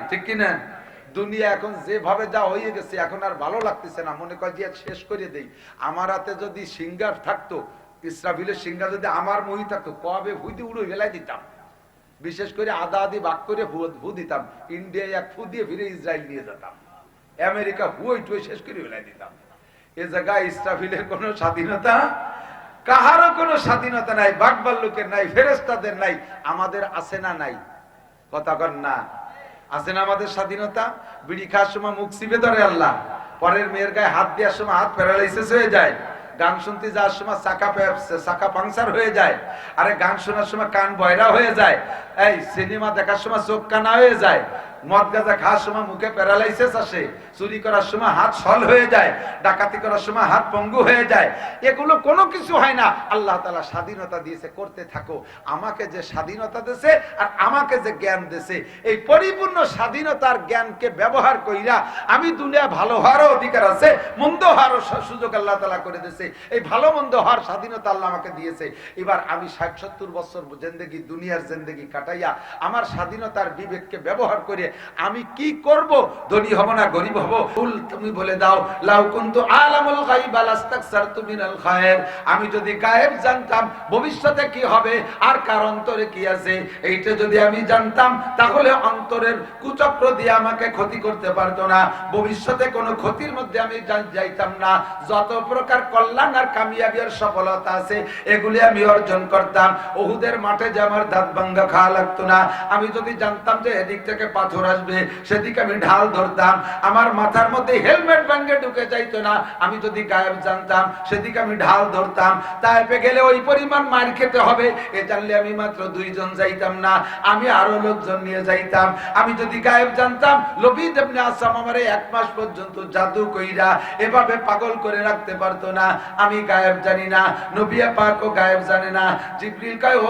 ঠিক কিনা? দুনিয়া এখন যেভাবে যা হয়ে গেছে এখন আর ভালো লাগতেছে না, মনে কয় যে শেষ করে দেই। আমার হাতে যদি সিঙ্গার থাকতো, ইসরাফিলের সিঙ্গার যদি আমার মহি থাকতো, কবে ভুদি উড়ে ফেলাই দিতাম। বিশেষ করে আদা আদি ভাগ করে ভু দিতাম, ইন্ডিয়ায় এক ফু দিয়ে ফিরে ইসরায়েল নিয়ে যেতাম, আমেরিকা হুই টুয়ে শেষ করে ফেলাই দিতাম। এ জায়গায় ইসরাফিলের কোন স্বাধীনতা, কাহারও কোনো স্বাধীনতা নাই, বাকবাল লোকের নাই, ফেরেশতাদের নাই। আমাদের আছে না নাই? কথা কর না, আছে না আমাদের স্বাধীনতা? বিড়ি খাওয়ার সময় মুখ চিপে ধরে আল্লাহ, পরের মেয়ের গায়ে হাত দেওয়ার সময় হাত প্যারালাইসিস হয়ে যায়, গান শুনতে যাওয়ার সময় চাকা পাংচার হয়ে যায়, আরে গান শোনার সময় কান বয়রা হয়ে যায়, এই সিনেমা দেখার সময় চোখ কানা হয়ে যায়, মদ গাঁজা খাওয়ার সময় মুখে প্যারালাইসিস আসে, চুরি করার সময় হাত সল হয়ে যায়, ডাকাতি করার সময় হাত পঙ্গু হয়ে যায়। এগুলো কোনো কিছু হয় না। আল্লাহ তাআলা স্বাধীনতা দিয়েছে, করতে থাকো। আমাকে যে স্বাধীনতা দিয়েছে আর আমাকে যে জ্ঞান দিয়েছে, এই পরিপূর্ণ স্বাধীনতার জ্ঞানকে ব্যবহার কইরা আমি দুনিয়া ভালো হওয়ারও অধিকার আছে, মন্দ হওয়ারও সুযোগ আল্লাহ তাআলা করে দিয়েছে। এই ভালো মন্দ হওয়ার স্বাধীনতা আল্লাহ আমাকে দিয়েছে। এবার আমি 60-70 বছর জিন্দেগি, দুনিয়ার জিন্দেগি কাটাইয়া আমার স্বাধীনতার বিবেককে ব্যবহার করে আমি কি করব? ধনী হব না গরিব হব? তুমি বলে দাও, লাউ কুনতু আলামুল গায়ব লাস্তাকসারতু মিনাল খায়র। আমি যদি গায়েব জানতাম ভবিষ্যতে কি হবে আর কার অন্তরে কি আছে, এইটা যদি আমি জানতাম তাহলে অন্তরের কুচক্র দিয়ে আমাকে ক্ষতি করতে পারতো না, ভবিষ্যতে কোনো ক্ষতির মধ্যে আমি যাইতাম না। যত প্রকার কল্যাণ আর কামিয়াবি আর সফলতা আছে এগুলি আমি অর্জন করতাম। উহুদের মাঠে যে আমার দাঁত ভাঙ্গা খাওয়া লাগতো না। আমি যদি জানতাম যে এদিক থেকে পাথর আসবে সেদিকে আমি ঢাল ধরতাম। আমার মাথার মধ্যে হেলমেট ভাঙ্গে ঢুকে যাইতো না। আমি যদি গায়েব জানতাম সেদিকে আমি ঢাল ধরতাম। তাইফে গেলে ওই পরিমাণ মার খেতে হবে এ জানলে আমি মাত্র 2 জন যাইতাম না, আমি আরো লোকজন নিয়ে যাইতাম। আমি যদি গায়েব জানতাম লবিদ ইবনে আসাম আমারে 1 মাস পর্যন্ত জাদু কইরা এভাবে পাগল করে রাখতে পারতো না। আমি গায়েব জানি না, নবী পাকও গায়েব জানে না। জিবরিল কয়, ও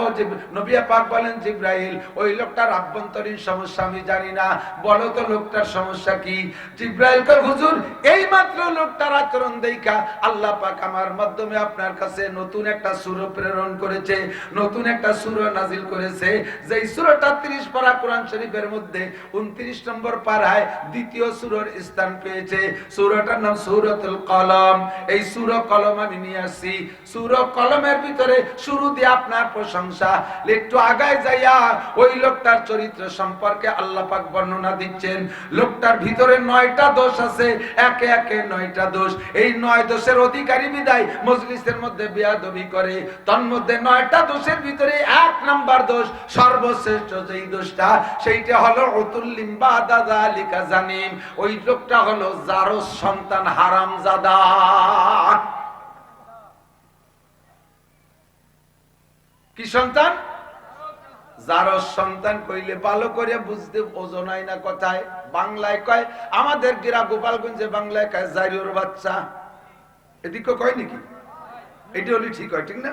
নবী পাক বলেন, জিবরাইল ওই লোকটার আভ্যন্তরীণ সমস্যা আমি জানি না, বলো তো লোকটার সমস্যা কি? জিবরাইল কয়, হুজুর এই মাত্র লোকটার আচরণ দেখা আল্লাহ পাক আমার মাধ্যমে আপনার কাছে নতুন একটা সূরা প্রেরণ করেছে, নতুন একটা সূরা নাজিল করেছে। যেই সূরাটা 30 পারা কোরআন শরীফের মধ্যে 29 নম্বর পারায় দ্বিতীয় সূরার স্থান পেয়েছে। সূরাটার নাম সূরাতুল কলম। এই সূরা কলম আমি নিয়ে আসি। সূরা কলমের ভিতরে শুরু দিয়ে আপনার প্রশংসা, একটু আগায় যাইয়া ওই লোকটার চরিত্র সম্পর্কে আল্লাহ পাক বর্ণনা দিচ্ছেন। লোকটার ভিতরে 9টা দোষ আছে, একে একে 9টা দোষ। এই 9 দোষের অধিকারী বিদায় মজলিসের মধ্যে বেয়াদবি করে। তন্মধ্যে 9টা দোষের ভিতরে 1 নাম্বার দোষ, সর্বশ্রেষ্ঠ যেই দোষটা, সেইটা হলো উতুল্লিম বাদা যালিকা জানিম। ওই লোকটা হলো জারস সন্তান হারামজাদা। কি সন্তান? জারস সন্তান কইলে ভালো করে বুঝতে ওজন হয় না কথায়। বাংলায় কয়, আমাদের গিরা গোপালগঞ্জে বাংলায় কয় জারিওর বাচ্চা। এদিকে কয় নাকি? এটা হলে ঠিক হয়, ঠিক না?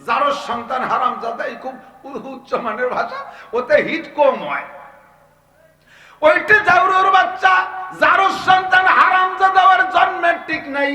জারস সন্তান হারামজাদা, এই খুব উচ্চ মানের ভাষা, ওতে হিট কম হয়। ওইটা জারিওর বাচ্চা, জারস সন্তান হারামজাদা, ওর জন্মের ঠিক নাই।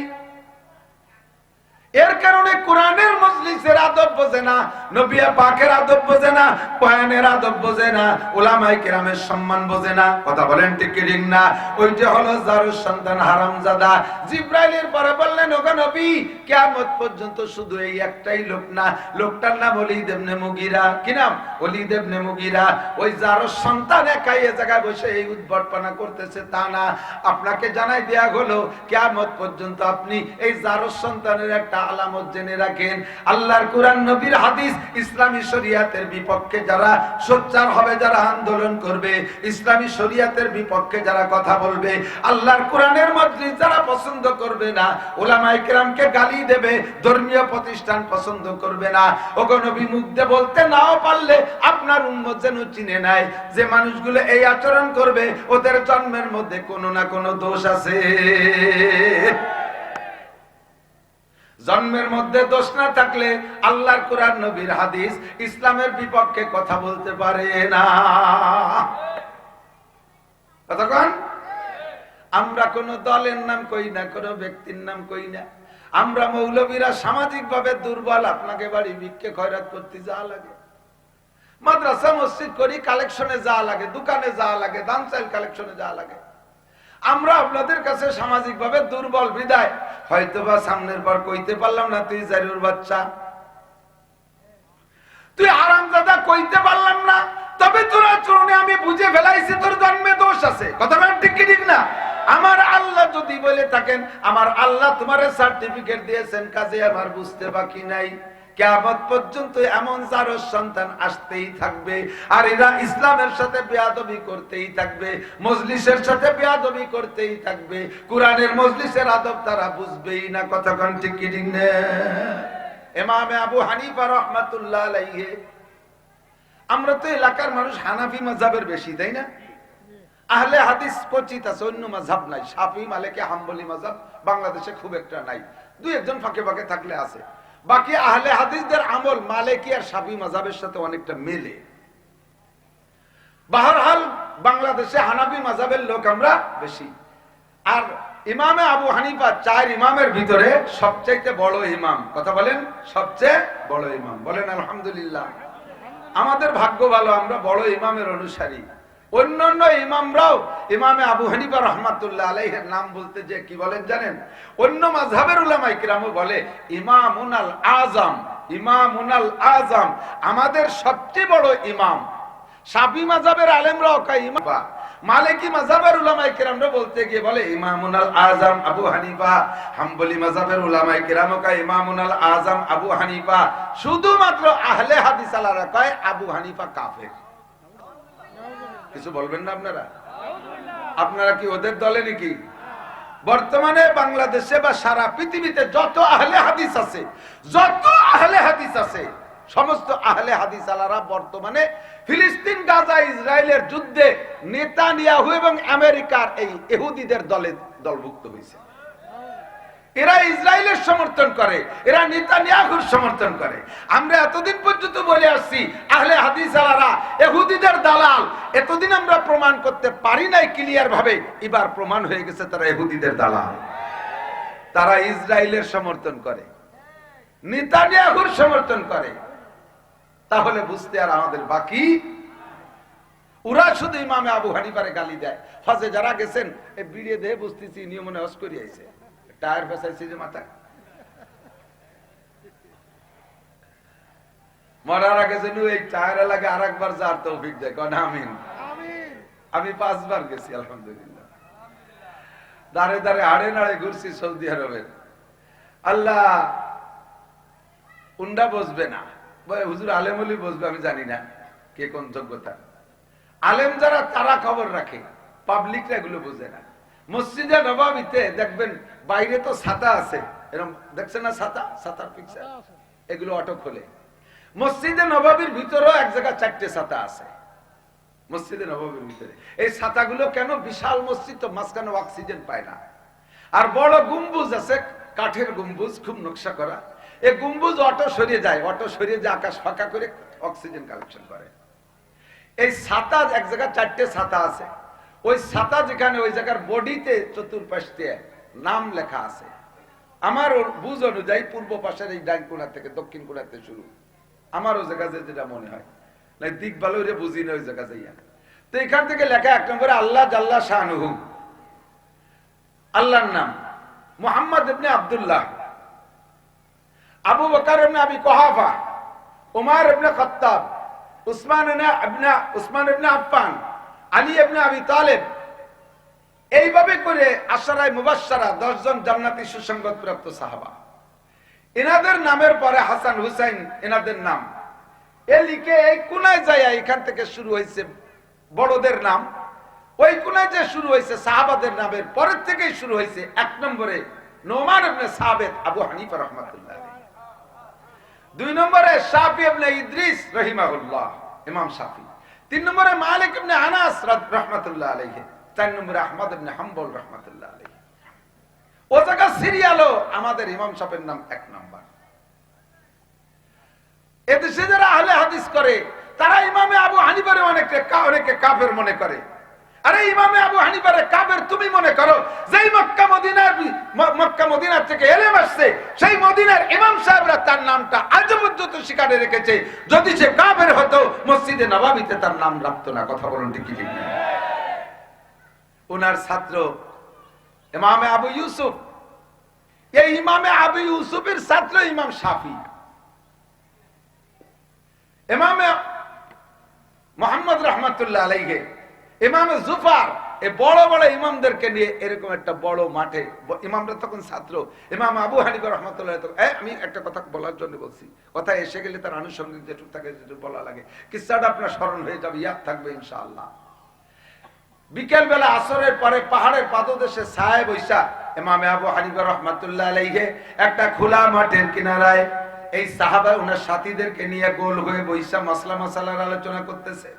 এর কারণে কোরআনের মজলিসের আদব বোঝে না, নবী পাকের আদব বোঝে না, কোরআনের আদব বোঝে না, উলামায়ে কেরামের সম্মান বোঝে না। কথা বলেন ঠিক কি ঠিক না? ওইটা হলো জারুস সন্তান হারামজাদা। জিবরাইলের পরে বললেন, ওগো নবী, কিয়ামত পর্যন্ত শুধু এই একটাই লোক না, লোকটার নাম ওলীদ ইবনে মুগীরা। কি নাম? ওলীদ ইবনে মুগীরা। ওই জারুস সন্তান একাই এই জায়গায় বসে এই উদ্ভটপনা করতেছে তা না। আপনাকে জানাই দেয়া হলো কিয়ামত পর্যন্ত আপনি এই জারুস সন্তানের একটা আলামত জেনে রাখেন। আল্লাহর কোরআন, নবীর হাদিস, ইসলামী শরীয়তের বিপক্ষে যারা সোচ্চার হবে, যারা আন্দোলন করবে, ইসলামী শরীয়তের বিপক্ষে যারা কথা বলবে, আল্লাহর কোরআনের মজলিস যারা পছন্দ করবে না, উলামায়ে কেরামকে গালি দেবে, ধর্মীয় প্রতিষ্ঠান পছন্দ করবে না, ওগো নবী মুখ দিয়ে বলতে নাও পারলে আপনার উম্মত যেন চিনে নেয় যে মানুষগুলো এই আচরণ করবে ওদের জন্মের মধ্যে কোনো না কোনো দোষ আছে। জন্মের মধ্যে দোষ না থাকলে আল্লাহর কোরআন, নবীর হাদিস, ইসলামের বিপক্ষে কথা বলতে পারে না। কতক্ষণ? আমরা কোন দলের নাম কই না, কোন ব্যক্তির নাম কই না। আমরা মৌলবীরা সামাজিক ভাবে দুর্বল, আপনাকে বাড়ি ভিক্ষে খয়রাত করতে যা লাগে। মাদ্রাসা মসজিদ করি, কালেকশনে যা লাগে, দোকানে যা লাগে, দান চাইল কালেকশনে যা লাগে। আমরা আপনাদের কাছে সামাজিক ভাবে দুর্বল বিদায় হয়তোবা সামনের বার কইতে পারলাম না, তুই জারির বাচ্চা, তুই আরামজাদা কইতে পারলাম না, তবে তোর আচরণে আমি বুঝে ফেলাইছি তোর জন্মে দোষ আছে। কথা বলেন ঠিক কি ঠিক না? আমার আল্লাহ যদি বলে থাকেন আমার আল্লাহ তোমার সার্টিফিকেট দিয়েছেন, কাজে আমার বুঝতে বাকি নাই। কিয়ামত পর্যন্ত এমন যারো সন্তান আসতেই থাকবে, আর এরা ইসলামের সাথে বেয়াদবি করতেই থাকবে, মজলিসের সাথে বেয়াদবি করতেই থাকবে, কোরআনের মজলিসের আদব তারা বুঝবেই না। কথা কোন ঠিক কি ঠিক না? ইমামে আবু হানিফা রাহমাতুল্লাহ আলাইহি, আমরা তো এলাকার মানুষ হানাফি মাযহাবের বেশি, তাই না? আহলে হাদিস কোচিত আছে, অন্য মাযহাব নাই। শাফি, মালিকি, হাম্বলি মাযহাব বাংলাদেশে খুব একটা নাই, দুই একজন ফাঁকে ফাঁকে থাকলে আছে। বাকি আহলে হাদিসদের আমল মালিকি আর শাফি মাযহাবের সাথে অনেকটা মেলে। বাহরহাল বাংলাদেশে হানাফি মাযহাবের লোক আমরা বেশি। আর ইমামে আবু হানিফা 4 ইমামের ভিতরে সবচেয়ে বড় ইমাম। কথা বলেন, সবচেয়ে বড় ইমাম। বলেন আলহামদুলিল্লাহ। আমাদের ভাগ্য ভালো, আমরা বড় ইমামের অনুসারী। অন্যান্য ইমামরাও ইমামে আবু হানিফা রাহমাতুল্লাহ আলাইহির নাম বলতে যে কি বলেন জানেন? অন্য মাযহাবের উলামায়ে কিরামও বলে ইমামুনাল আযম, ইমামুনাল আযম, আমাদের সবচেয়ে বড় ইমাম। শাফি মাযহাবের আলেমরাও কয় ইমাম, মালিকি মাযহাবের উলামায়ে কিরামরা বলতে গিয়ে বলে ইমামুনাল আযম আবু হানিফা, হাম্বলি মাযহাবের উলামায়ে কিরামও কয় ইমামুনাল আযম আবু হানিফা। শুধুমাত্র আহলে হাদিস আলারা কয় আবু হানিফা কাফের। কিছু বলবেন না আপনারা? আপনারা কি ওদের দলে নাকি? বর্তমানে বাংলাদেশে বা সারা পৃথিবীতে যত আহলে হাদিস আছে, যত আহলে হাদিস আছে, সমস্ত আহলে হাদিস আলারা বর্তমানে ফিলিস্তিন, গাজা, ইসরায়েলের যুদ্ধে নেতানিয়াহু এবং আমেরিকার এই ইহুদিদের দলভুক্ত হয়েছে। এরা ইসরায়েলের সমর্থন করে, এরা নেতানিয়াহুর সমর্থন করে। আমরা এতদিন পর্যন্ত বলে আসছি আহলে হাদিস আলারা ইহুদিদের দালাল। এতদিন আমরা প্রমাণ করতে পারি নাই ক্লিয়ার ভাবে, এবার প্রমাণ হয়ে গেছে তারা ইহুদিদের দালাল। তারা ইসরায়েলের সমর্থন করে, নেতানিয়াহুর সমর্থন করে। তাহলে বুঝতে আর আমাদের বাকি, ওরা শুধু ইমামে আবু হানিফারে গালি দেয়। হজে যারা গেছেন এই বিড়িয়ে দেহে বুঝতেছি নিয়মনে হজ করে আইছে, টায়ার ফেসাইছে যে মাথা, মরার আগে যেন এই টায়ার লাগে আর একবার যার তৌফিক দেয়। কোন আমিন। আমি 5 বার গেছি আলহামদুলিল্লাহ, দাঁড়ে দাঁড়ে হাড়ে নাড়ে ঘুরছি সৌদি আরবের। আল্লাহ উন্ডা বসবে না, হুজুর আলেম হলি বসবে, আমি জানি না কে কোন যোগ্যতা। আলেম যারা তারা খবর রাখে, পাবলিকরা এগুলো বোঝে না। মসজিদে নববীতে দেখবেন বাইরে তো ছাতা আছে, এরকম দেখছেন না ছাতা, ছাতার পিকচার, এগুলো অটো খোলে। মসজিদে নববীর ভিতরেও এক জায়গায় 4টে ছাতা আছে মসজিদে নববীর ভিতরে। এই ছাতাগুলো কেন? বিশাল মসজিদ তো, মাঝখানে অক্সিজেন পায় না। আর বড় গম্বুজ আছে, কাঠের গম্বুজ, খুব নকশা করা। এই গম্বুজ অটো সরিয়ে যায়, অটো সরিয়ে যায়, আকাশ ফাঁকা করে অক্সিজেন কালেকশন করে। এই ছাতা এক জায়গায় 4টে ছাতা আছে। ওই ছাতা যেখানে, ওই জায়গার বডিতে চতুর্পাশ দিয়ে নাম লেখা আছে। আমার বুঝ অনুযায়ী পূর্ব পাশের এই ডান কোণা থেকে দক্ষিণ কোণাতে শুরু, আমার ওই জায়গা যেটা মনে হয়, দিক ভালো বুঝি না ওই জায়গা যাইয়া। তো এখান থেকে লেখা 1 নম্বরে আল্লাহ জাল্লা শানুহু, আল্লাহর নাম, মুহাম্মদ ইবনে আব্দুল্লাহ, আবু বকর ইবনে আবি কুহাফা, উমর ইবনে খাত্তাব, উসমান ইবনে আফফান, আলী ইবনে আবি তালেব। এইভাবে করে আশারায়ে মুবাশশারা 10 জন জান্নাতি সুসংবাদ প্রাপ্ত সাহাবা। এনাদের নামের পরে হাসান হুসাইন এনাদের নাম। এ লিখে এই কোনায় যায়, এখান থেকে শুরু হয়েছে বড়দের নাম, ওই কোনায় যে শুরু হয়েছে সাহাবাদের নামের পরের থেকেই শুরু হয়েছে। 1 নম্বরে নোমান ইবনে সাবিত আবু হানিফা রাহমাতুল্লাহ আলাইহি, 2 নম্বরে শাফি ইবনে ইদ্রিস রাহিমাহুল্লাহ ইমাম শাফি, 3 নম্বরে মালিক ইবনে আনাস রাহমাতুল্লাহ আলাইহি, 4 নম্বরে আহমদ ইবনে হাম্বল রাহমাতুল্লাহ আলাইহি। ও জায়গা সিরিয়ালও আমাদের ইমাম সাহেবের নাম 1 নম্বর। এদেশে যারা আহলে হাদিস করে তারা ইমামে আবু হানিফারে অনেকে কাফের মনে করে। আরে ইমামে আবু হানিফারে কাবের তুমি মনে করো যেই মক্কা মদিনার থেকে এলেম আসছে, সেই মদিনার ইমাম সাহেবরা তার নামটা আজ পর্যন্ত স্বীকারে রেখেছে। যদি সে কাবের হতো মসজিদে নববীতে তার নাম রাখতো না। কথা বলুন ঠিক কি ঠিক না? ওনার ছাত্র ইমামে আবু ইউসুফ, এই ইমামে আবু ইউসুফের ছাত্র ইমাম শাফি, ইমামে মুহাম্মদ রাহমাতুল্লাহ আলাইহি, ইমামে জুফার, এই বড় বড় ইমামদেরকে নিয়ে এরকম একটা বড় মাঠে, ইমামরা তখন ছাত্র, ইমাম আবু হানিফা রাহমাতুল্লাহ। আমি একটা কথা বলার জন্য বলছি, কথা এসে গেলে তার আনুষঙ্গিক যেটুকু থাকে যেটুকু বলা লাগে, কিসসাটা আপনার স্মরণ হয়ে যাবে, ইয়াদ থাকবে ইনশাআল্লাহ। বিকেল বেলা আসরের পরে পাহাড়ের পাদদেশে ছায়া বৈশা ইমামে আবু হানিফা রাহমাতুল্লাহ আলাইহি একটা খোলা মাঠের কিনারায় এই সাহাবা ওনার সাথীদেরকে নিয়ে গোল হয়ে বৈশা মাসলা মাসালার আলোচনা করতেছে।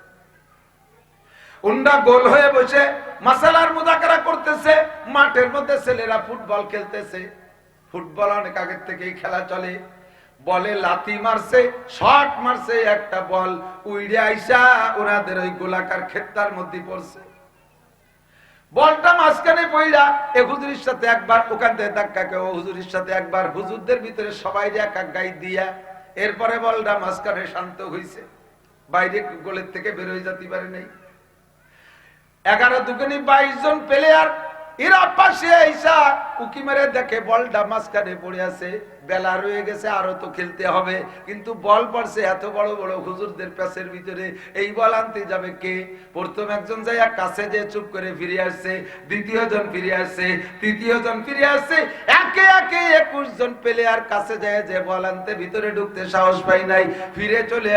উন্ডা গোল হয়ে বসে মাসালার মুযাকারা করতেছে। মাঠের মধ্যে ছেলেরা ফুটবল খেলতেছে। ফুটবল অনেক আগের থেকেই খেলা চলে। বলে লাথি মারছে, শট মারছে, একটা বল উইড়ে আইসা ওনাদের ওই গোলাকার ক্ষেত্রার মধ্যে পড়ছে। বলটা মাঝখানে পড়া এ হুজুরের সাথে একবার, ওখান থেকে ধাক্কা খেয়ে হুজুরের সাথে একবার, হুজুরদের ভিতরে সবাই এক এক গাই দিয়া, এরপরে বলটা মাঝখানে শান্ত হইছে, বাইরে গোলের থেকে বের হয়ে যেতে পারে নাই। 11 দুগুনি 22 জন প্লেয়ার, এরা পাশে আইসা উকি মেরে দেখে বলটা মাঝখানে পড়ে আছে। বেলা রয়ে গেছে, আরো তো খেলতে হবে, কিন্তু বল পড়ছে এত বড় বড় হুজুরদের প্যাসের ভিতরে, এই বল আনতে যাবে কে? প্রথম একজন যাই কাছে যে চুপ করে ফিরে আসছে, দ্বিতীয় জন ফিরে আসছে, তৃতীয় জন ফিরে আসছে, একে একে 21 জন প্লেয়ার কাছে যায় যে বল আনতে ভিতরে ঢুকতে সাহস পাই নাই, ফিরে চলে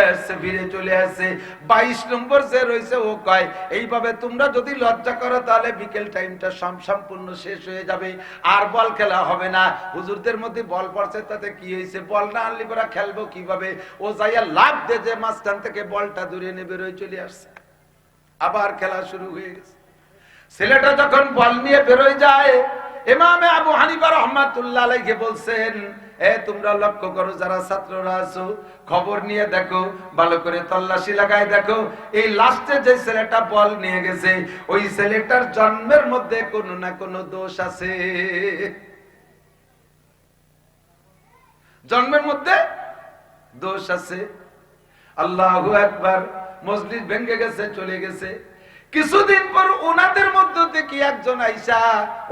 আসছে। 22 নম্বর যে রয়েছে ও কয়, এইভাবে তোমরা যদি লজ্জা করো তাহলে বিকেল টাইমটা সম্পূর্ণ শেষ হয়ে যাবে, আর বল খেলা হবে না। হুজুরদের মধ্যে বল পড়ছে, তাতে কি হয়েছে? বল না আনলে পরা খেলবো কিভাবে? ও যাইয়া লাভ দে যে মাঝখান থেকে বলটা দূরে নিয়ে বেরোয় চলে আসছে। আবার খেলা শুরু হয়ে গেছে। ছেলেটা যখন বল নিয়ে বেরোয় যায়, ইমামে আবু হানিফা রাহমাতুল্লাহ আলাইহি বলছেন, তোমরা লক্ষ্য করো, যারা ছাত্ররা আছো খবর নিয়ে দেখো, ভালো করে তল্লাশি লাগায় দেখো, এই লাস্টে যে ছেলেটা বল নিয়ে গেছে, ওই ছেলেটার জন্মের মধ্যে কোনো না কোনো দোষ আছে। জন্মের মধ্যে দোষ আছে। আল্লাহু আকবার। মসজিদ ভেঙে গেছে, চলে গেছে। কিছুদিন পর ওনাদের মধ্য থেকে একজন আইসা,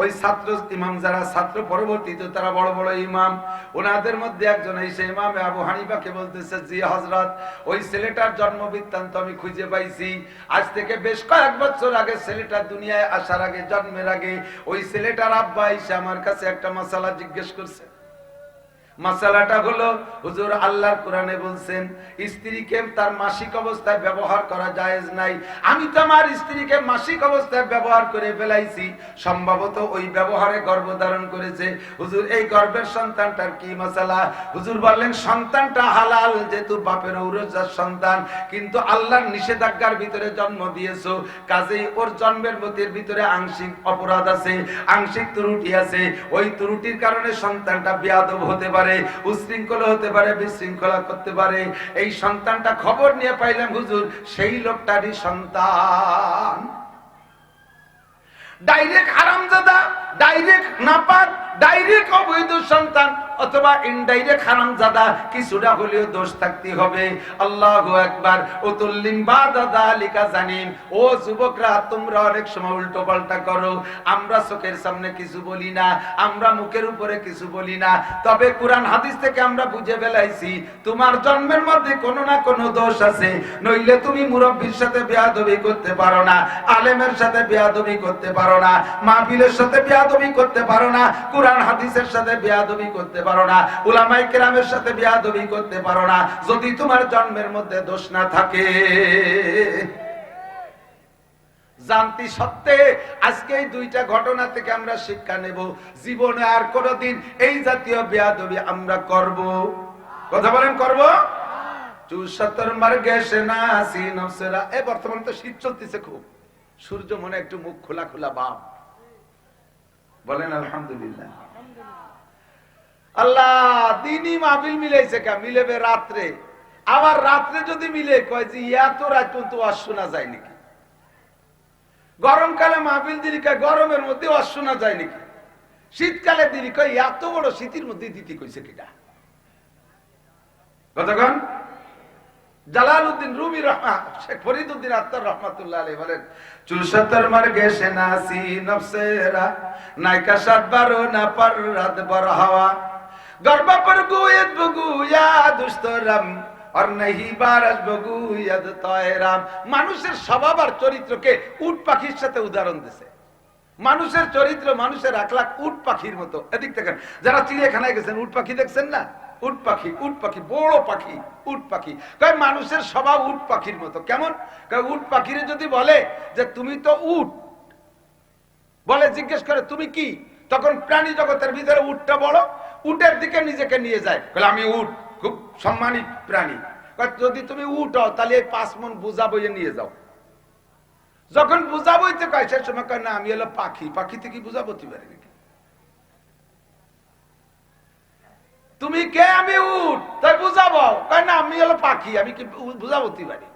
ওই ছাত্র ইমাম যারা ছাত্র পরবর্তীতে তারা বড় বড় ইমাম, ওনাদের মধ্যে একজন আইসা ইমামে আবু হানিফাকে বলতেছে, জি হযরত, ওই ছেলেটার জন্ম বৃত্তান্ত আমি খুঁজে পাইছি। আজ থেকে বেশ কয়েক বছর আগে ছেলেটা দুনিয়ায় আসার আগে, জন্মের আগে, ওই ছেলেটার আব্বা আইসা আমার কাছে একটা মাসালা জিজ্ঞেস করছে। মাসালাটা হলো, হুজুর আল্লাহর কোরআনে বলছেন স্ত্রীকে তার মাসিক অবস্থায় ব্যবহার করা জায়েজ নাই। আমি তো আমার স্ত্রীকে মাসিক অবস্থায় ব্যবহার করে ফেলাইছি, সম্ভবত ওই ব্যবহারে গর্ভধারণ করেছে। হুজুর এই গর্ভের সন্তানটার কি মাসালা? হুজুর বললেন সন্তানটা হালাল, যেহেতু বাপের ঔরজার সন্তান, কিন্তু আল্লাহর নিষেধাজ্ঞার ভিতরে জন্ম দিয়েছো, কাজেই ওর জন্মের মধ্যে ভিতরে আংশিক অপরাধ আছে, আংশিক ত্রুটি আছে। ওই ত্রুটির কারণে সন্তানটা বেয়াদব হতে পারে, উশৃঙ্খল হতে পারে, বিশৃঙ্খলা করতে পারে। এই সন্তানটা খবর নিয়ে পাইলাম হুজুর সেই লোকটারই সন্তান। ডাইরেক্ট হারামজাদা, ডাইরেক্ট নাপাক, ডাইরেক্ট অবৈধ সন্তান, অথবা ইনডাইরেক্ট হারামজাদা, কিছুটা হলেও দোষ থাকতে হবে। আল্লাহু আকবার। উতুল্লিম বাদা যালিকা জানিম। ও যুবকরা, তোমরা অনেক সময় উল্টো পাল্টা করো। আমরা চোখের সামনে কিছু বলি না, আমরা মুখের উপরে কিছু বলি না, তবে কোরআন হাদিস থেকে আমরা বুঝে ফেলাইছি তোমার জন্মের মধ্যে কোনো না কোনো দোষ আছে। নইলে তুমি মুরব্বির সাথে বেয়াদবি করতে পারো না, আলেমের সাথে বেয়াদবি করতে পারো না, মাহফিলের সাথে বেয়াদবি করতে পারো না, কোরআন হাদিসের সাথে বেয়াদবি করতে পারো না, উলামায়ে কেরামের সাথে বেয়াদবি করতে পারো না, যদি তোমার জন্মের মধ্যে দোষ না থাকে। জানতি সত্ত্বে আজকে এই দুইটা ঘটনা থেকে আমরা শিক্ষা নেব, জীবনে আর কোনদিন এই জাতীয় বেয়াদবি আমরা করব। কথা বলেন, করব? 74 মার গেছে না আসি নফসেরা। বর্তমানে তো শীত চলতেছে খুব, সূর্য মনে একটু মুখ খোলা খোলা বাপ। বলেন আলহামদুলিল্লাহ। আল্লাহ দিনই মাহফিল মিলাইছে, কা মিলেবে রাত্রে। আবার রাত্রে যদি মিলে কয় যে এত রাত পর্যন্ত ওয়াজ শোনা যায় নাকি? গরমকালে মাহফিল দিলি কয় গরমের মধ্যে ওয়াজ শোনা যায় নাকি, শীতকালে দিলি কয় এত বড় শীতের মধ্যে দিতে কইছে কিটা। কতক্ষণ জালালউদ্দিন রুমি রহমান শেখ ফরিদউদ্দিন আত্তার রহমাতুল্লাহ আলাইহি বলেন, 74 মার গেছে নাসি নফসেরা নাইকা 7 না পর রাত বর হাওয়া গরবা পর গুয়েত বগুয়া দুস্তরাম আর নাহি বারাস বগুয়াদ তয়রাম। মানুষের স্বভাব আর চরিত্রকে উট পাখির সাথে উদাহরণ দিয়েছে। মানুষের চরিত্র, মানুষের আখলাক উট পাখির মতো। এদিক দেখেন, যারা চিড়িয়াখানায় গেছেন উট পাখি দেখছেন না? উট পাখি, উট পাখি, বড় পাখি, উট পাখি। কয় মানুষের স্বভাব উট পাখির মতো। কেমন? কয় উট পাখিরে যদি বলে যে তুমি তো উট, বলে জিজ্ঞেস করে তুমি কি, তখন প্রাণী জগতের ভিতরে উটটা বড়, উটের দিকে নিজেকে নিয়ে যায়, বলে আমি উট, খুব সম্মানিত প্রাণী। যদি তুমি উট হও তাহলে এই 5 মণ বোঝা বইয়ে নিয়ে যাও। যখন বোঝা বইতে কয় সে সময় কয় না আমি হলো পাখি, পাখিতে কি বোঝা বইতে পারি নাকি? তুমি কে? আমি উট, তাই বুঝাবো। কয় না আমি হলো পাখি, আমি কি বুঝা বইতে পারি?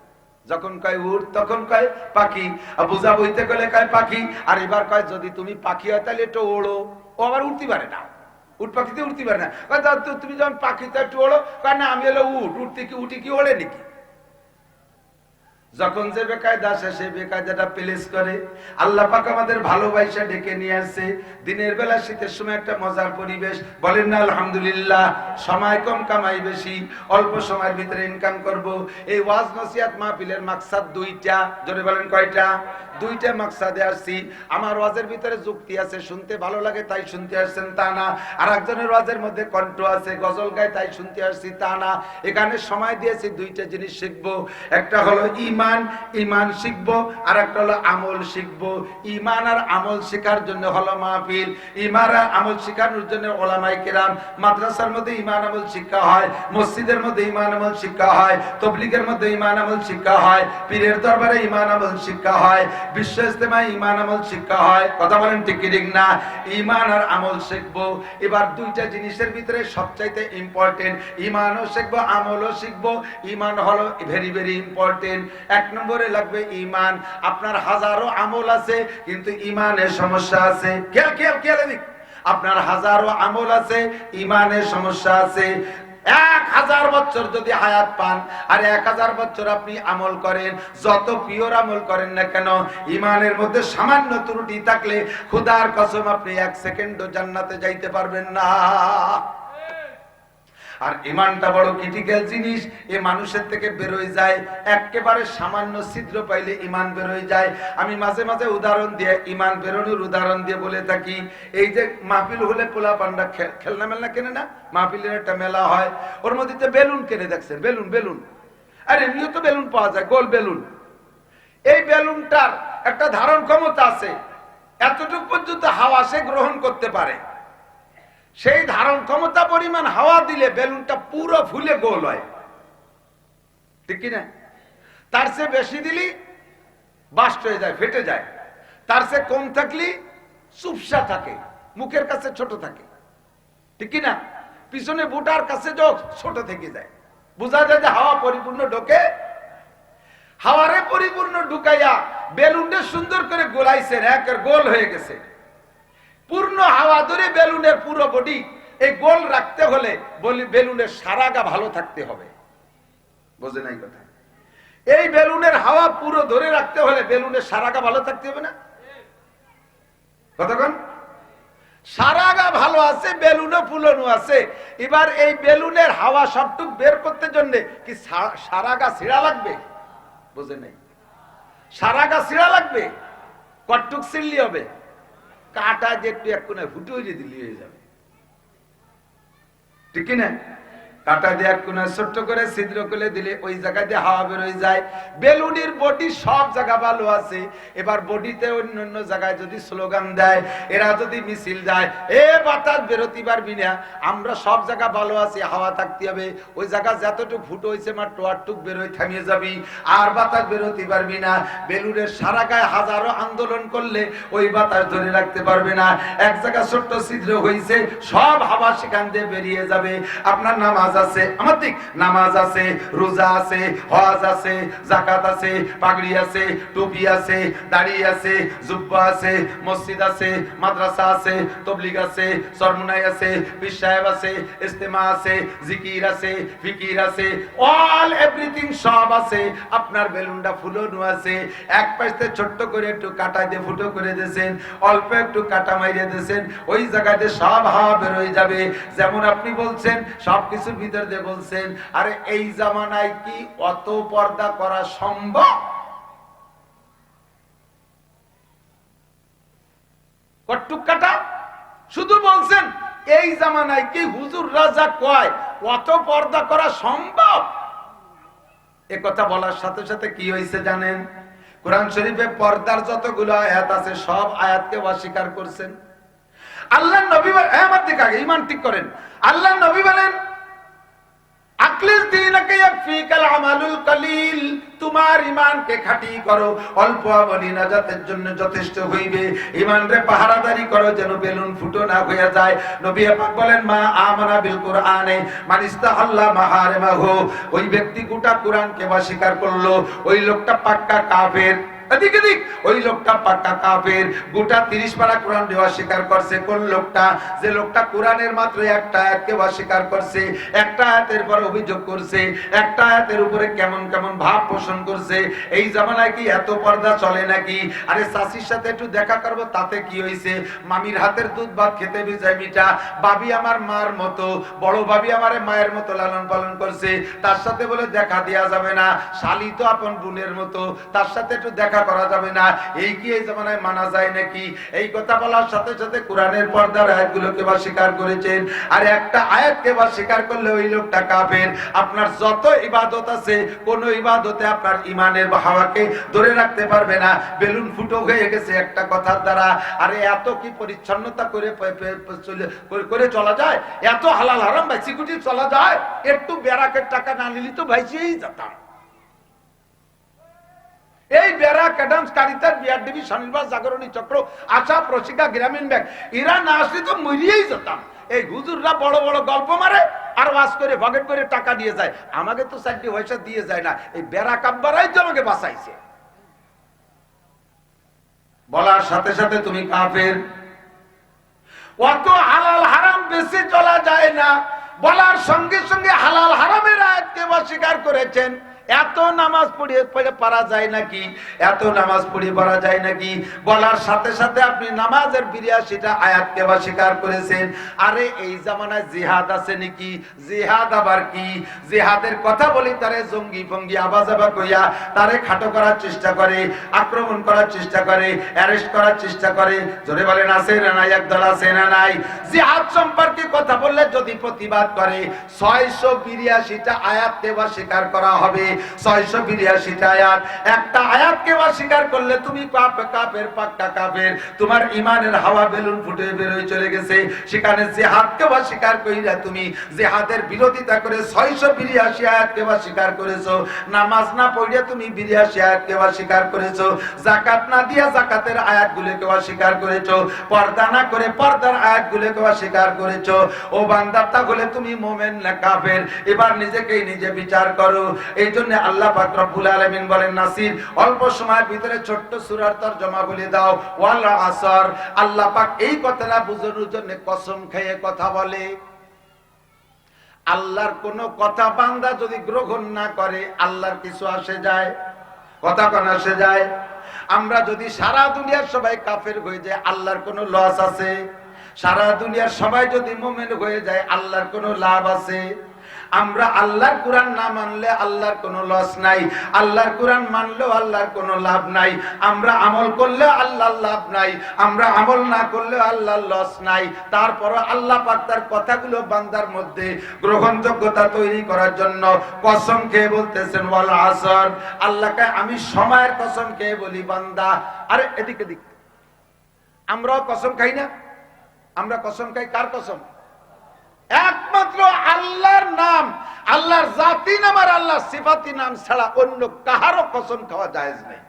যখন কয় উট তখন কয় পাখি, আর বুঝা বইতে গেলে কয় পাখি। আর এবার কয় যদি তুমি পাখি হয় তাহলে একটু ওড়ো, ও আবার উঠতে পারে না, উট পাখিতে উঠতে পারে না। তুমি যখন পাখিতে একটু ওড়ো, কয় না আমি হলো উট, উঠতে কি উঠি কি ওড়ে নাকি? যখন যে বেকায়দা আসে সে বেকায়দাটা প্লেস করে। আল্লাহ পাক আমাদের ভালোবাসা ডেকে নিয়ে আসছে। দিনের বেলা শীতের সময় একটা মজার পরিবেশ, বলেন না আলহামদুলিল্লাহ। সময় কম কামাই বেশি, অল্প সময়ের ভিতরে ইনকাম করব। এই ওয়াজ নসিহত মাহফিলের মাকসাদ 2টা, জোরে বলেন কয়টা? 2টা মাকসাদে আসছি। আমার ওয়াজের ভিতরে যুক্তি আছে, শুনতে ভালো লাগে তাই শুনতে আসছেন তা না। আর একজনের ওয়াজের মধ্যে কণ্ঠ আছে, গজল গায় তাই শুনতে আসছি তা না। এখানে সময় দিয়েছি 2টা জিনিস শিখবো। একটা হলো ইমান, ইমান শিখবো, আর একটা হলো আমল শিখবো। ইমান আর আমল শেখার জন্য হলো মাহফিল, ইমান আর আমল শেখানোর জন্য ওলামায়ে কেরাম। মাদ্রাসার মধ্যে ইমান আমল শিক্ষা হয়, মসজিদের মধ্যে ইমান আমল শিক্ষা হয়, তাবলীগের মধ্যে ইমান আমল শিক্ষা হয়, পীরের দরবারে ইমান আমল শিক্ষা হয়, বিশ্ব ইজতেমায় ইমান আমল শিক্ষা হয়। কথা বলেন ঠিক কি ঠিক না? ইমান আর আমল শিখবো। এবার 2টা জিনিসের ভিতরে সবচাইতে ইম্পর্টেন্ট, ইমানও শিখবো আমলও শিখবো। ইমান হলো ভেরি ভেরি ইম্পর্টেন্ট। 1 নম্বরে লাগবে ইমান। আপনার হাজারো আমল আছে কিন্তু ইমানের সমস্যা আছে। খেয়াল খেয়াল খেয়াল দিক, আপনার হাজারো আমল আছে, ইমানের সমস্যা আছে। 1000 বছর যদি হায়াত পান আর 1000 বছর আপনি আমল করেন, যত পিওর আমল করেন না কেন, ইমানের মধ্যে সামান্য ত্রুটি থাকলে খোদার কসম আপনি 1 সেকেন্ডও জান্নাতে যাইতে পারবেন না। আর ইমানটা বড় ক্রিটিক্যাল জিনিস। এ মানুষের থেকে বের হয়ে যায়, একেবারে সামান্য ছিদ্র পাইলে ইমান বের হয়ে যায়। আমি মাঝে মাঝে উদাহরণ দিয়ে, ইমান বেরোনোর উদাহরণ দিয়ে বলে থাকি। এই যে মাহফিল হলে পোলা পান্ডা খেলনা মেলনা কেনে না, মাহফিলের একটা মেলা হয়, ওর মধ্যে বেলুন কেনে দেখছেন, বেলুন বেলুন। আর এমনিও তো বেলুন পাওয়া যায়, গোল বেলুন। এই বেলুনটার একটা ধারণ ক্ষমতা আছে, এতটুকু পর্যন্ত হাওয়া সে গ্রহণ করতে পারে। সেই ধারণ ক্ষমতা পরিমাণ হাওয়া দিলে বেলুনটা পুরো ফুলে গোল হয়, ঠিক কিনা? তার চেয়ে বেশি দিলি বাস্ট হয়ে যায়, ফেটে যায়। তার চেয়ে কম থাকলে চুপসা থাকে, মুখের কাছে ছোট থাকে, ঠিক কিনা? পিছনে বুটার কাছে ছোট থেকে যায়। বোঝা যায় যে হাওয়া পরিপূর্ণ ঢোকে। হাওয়ারে পরিপূর্ণ ঢুকাইয়া বেলুনটা সুন্দর করে গোলাইছেন, একের গোল হয়ে গেছে। পূর্ণ হাওয়া ধরে বেলুনের পুরো বডি এই গোল রাখতে হলে বেলুনের সারা গা ভালো থাকতে হবে। বোঝে নাই কথা? এই বেলুনের হাওয়া পুরো ধরে রাখতে হলে বেলুনের সারা গা ভালো থাকতে হবে না? কতক্ষণ সারা গা ভালো আছে, বেলুনও ফুলনো আছে। এবার এই বেলুনের হাওয়া সবটুক বের করতে জন্য কি সারা গা ছিঁড়া লাগবে? বোঝে নাই? সারা গা ছিঁড়া লাগবে। কটটুক ছিঁড়লি হবে? কাটা যে একটু এক কোনায় ফুটে হয়ে দিলি হয়ে যাবে, ঠিক না? কাটা দিয়ে এক কোনায় ছোট্ট করে ছিদ্র করে দিলে ওই জায়গায় দিয়ে হাওয়া বের হয়ে যায়। বেলুনের বডি সব জায়গা ভালো আছে। এবার বডিতে অন্য অন্য জায়গায় যদি স্লোগান দেয়, এরা যদি মিছিল যায়, এ বাতাস বেরোতে পারবি না, আমরা সব জায়গা ভালো আছি, হাওয়া থাকতে হবে। ওই জায়গা যতটুকু ফুটো হয়েছে মাত্র আটটুক বেরোয় থামিয়ে যাবি, আর বাতাস বেরোতে পারবি না। বেলুনের সারা গায়ে হাজারো আন্দোলন করলে ওই বাতাস ধরে রাখতে পারবে না। এক জায়গা ছোট্ট ছিদ্র হয়েছে, সব হাওয়া সেখান দিয়ে বেরিয়ে যাবে। আপনার নামাজ আছে, আমার ঠিক, নামাজ আছে, রোজা আছে, হজ আছে, যাকাত আছে, পাগড়ি আছে, টুপি আছে, দাড়ি আছে, জুব্বা আছে, মসজিদ আছে, মাদ্রাসা আছে, তাবলীগ আছে, সরমুনাই আছে, পীর সাহেব আছে, ইজতেমা আছে, জিকির আছে, ফিকির আছে, অল এভরিথিং সব আছে। আপনার বেলুনটা ফুলানো আছে, এক পাশে ছোট্ট করে একটু কাটা দিয়ে ফুটো করে দিয়েছেন, অল্প একটু কাটা মাইরে দিয়েছেন, ওই জায়গাতে সব হাওয়া বের হয়ে যাবে। যেমন আপনি বলছেন সবকিছুর ভিতর দিয়ে বলছেন, আরে এই জামানায় কি অত পর্দা করা সম্ভব? কটুক কাটা শুধু বলছেন এই জামানায় কি হুজুর রাজা কয় অত পর্দা করা সম্ভব? এ কথা বলার সাথে সাথে কি হয়েছে জানেন? কোরআন শরীফে পর্দার যতগুলো আয়াত আছে সব আয়াতকে অস্বীকার করছেন। আল্লাহ নবী আমার দিকে আগে ঈমান ঠিক করেন। আল্লাহ নবী বলেন আকলিস দীনাকা ইয়াকফিকাল আমালুল কলিল, তোমার ঈমানকে খাঁটি করো, অল্প আমলি নাজাতের জন্য যথেষ্ট হইবে। ঈমানরে পাহারাদারি করো যেন বেলুন ফুটো না হয়ে যায়। নবী পাক বলেন মা আমানা বিল কুরআনে মান ইস্তাহাল্লা মাহারিমাহু, ওই ব্যক্তি গোটা কোরআনকে অস্বীকার করলো ওই লোকটা পাক্কা কাফের। এদিকে দিক ওই লোকটা পাক্কা কাফের। গোটা 30 পারা কোরআন অস্বীকার করছে। কোন লোকটা? যে লোকটা কোরআনের মাত্র একটা আয়াতকে অস্বীকার করছে, একটা আয়াতের পর অভিযোগ করছে, একটা আয়াতের উপরে কেমন কেমন ভাব পোষণ করছে। এই জামানায় কি এত পর্দা চলে নাকি? আরে চাচির সাথে একটু দেখা করবো তাতে কি হয়েছে? মামির হাতের দুধ ভাত খেতে বিজায় মিঠা। ভাবি আমার মার মতো, বড় ভাবি আমার মায়ের মতো লালন পালন করছে, তার সাথে বলে দেখা দেওয়া যাবে না। শালি তো আপন বোনের মতো, তার সাথে একটু দেখা করা যাবে না। এই কি এই জামানায় মানা যায় নাকি? এই কথা বলার সাথে সাথে কোরআনের পর্দার আয়াতগুলোকে অস্বীকার করেছেন। আর একটা আয়াতকে অস্বীকার করলে ওই লোকটা কাফের। আপনার যত ইবাদত আছে কোন ইবাদতে আপনার ঈমানের হাওয়াকে ধরে রাখতে পারবে না। বেলুন ফুটো হয়ে গেছে একটা কথার দ্বারা। আরে এত কি পরিচ্ছন্নতা করে চলা যায়? এত হালাল হারাম বাইসিকুটি চলা যায়? একটু বেরাকের টাকা না নিলি তো ভাইসেই যেতাম। এই ব্যারাক অ্যাডামস কারিতার বিআরডিবি স্বনির্বাস জাগরণী চক্র আশা প্রশিকা গ্রামীণ ব্যাংক এরা না আসলে তো মরিয়েই যেতাম। এই হুজুররা বড় বড় গল্প মারে আর ওয়াজ করে ভগট করে টাকা দিয়ে যায়। আমাকে তো 4টি পয়সা দিয়ে যায় না। এই ব্যারাক আব্বারাই তো আমাকে বাঁচাইছে। বলার সাথে সাথে তুমি কাফের। অত হালাল হারাম বেশি চলা যায় না। বলার সঙ্গে সঙ্গে হালাল হারামের আয়াতকে অস্বীকার করেছেন। এত নামাজ পড়িয়ে পারা যায় নাকি? এত নামাজ পড়িয়ে পারা যায় নাকি? বলার সাথে সাথে আপনি নামাজের 82টা আয়াতকে অস্বীকার করেছেন। আরে এই জামানায় জিহাদ আছে নাকি? জিহাদ আবার কি? জিহাদের কথা বলি তারে জঙ্গি ফঙ্গি আবাজাবা কইয়া তারে খাটো করার চেষ্টা করে, আক্রমণ করার চেষ্টা করে, অ্যারেস্ট করার চেষ্টা করে। জোরে বলেন আছে না নাই? একদল আছে না নাই? জিহাদ সম্পর্কে কথা বললে যদি প্রতিবাদ করে 682টা আয়াতকে অস্বীকার করা হবে। 682টা আয়াত। একটা আয়াতকে অস্বীকার করলে তুমি কাফের, পাক্কা কাফের। তোমার ঈমানের হাওয়া বেলুন ফুটে বের হয়ে চলে গেছে। সেখানে জিহাদকে অস্বীকার কইরা তুমি জিহাদের বিরোধিতা করে 682 আয়াতকে অস্বীকার করেছো। নামাজ না পড়িয়া তুমি 82 আয়াতকে অস্বীকার করেছো। যাকাত না দিয়া যাকাতের আয়াতগুলোকে অস্বীকার করেছো। পর্দা না করে পর্দার আয়াতগুলোকে অস্বীকার করেছো। ও বান্দা, তাহলে তুমি মুমিন না কাফের? এবার নিজেকেই নিজে বিচার করো। এই জন্য আল্লাহ পাক রব্বুল আলামিন বলেন নাসির অল্প সময়ের ভিতরে ছোট্ট সূরার তরজমা বলে দাও। ওয়াল আসর। আল্লাহ পাক এই কথাটা বুঝানোর জন্য কসম খেয়ে কথা বলে। আল্লাহর কোন কথা বান্দা যদি গ্রহণ না করে আল্লাহর কিছু আসে যায়? কথা কোন আসে যায়? আমরা যদি সারা দুনিয়ার সবাই কাফের হয়ে যায় আল্লাহর কোনো লস আছে? সারা দুনিয়ার সবাই যদি মুমিন হয়ে যায় আল্লাহর কোনো লাভ আছে? আমরা আল্লাহর কোরআন না মানলে আল্লাহর কোনো লস নাই, আল্লাহর কোরআন মানলেও আল্লাহর কোনো লাভ নাই। আমরা আমল করলে আল্লাহর লাভ নাই, আমরা আমল না করলে আল্লাহর লস নাই। তারপর আল্লাহ পাক তার কথাগুলো বান্দার মধ্যে গ্রহণযোগ্যতা তৈরি করার জন্য কসম খেয়ে বলতেছেন ওয়াল আসর। আল্লাহকে আমি সময়ের কসম খেয়ে বলি বান্দা। আরে এদিকে দিক আমরাও কসম খাই না? আমরা কসম খাই কার কসম? একমাত্র আল্লাহর নাম, আল্লাহর জাতি নাম আর আল্লাহর সিফাতি নাম ছাড়া অন্য কাহারও কসম খাওয়া জায়েজ নেই।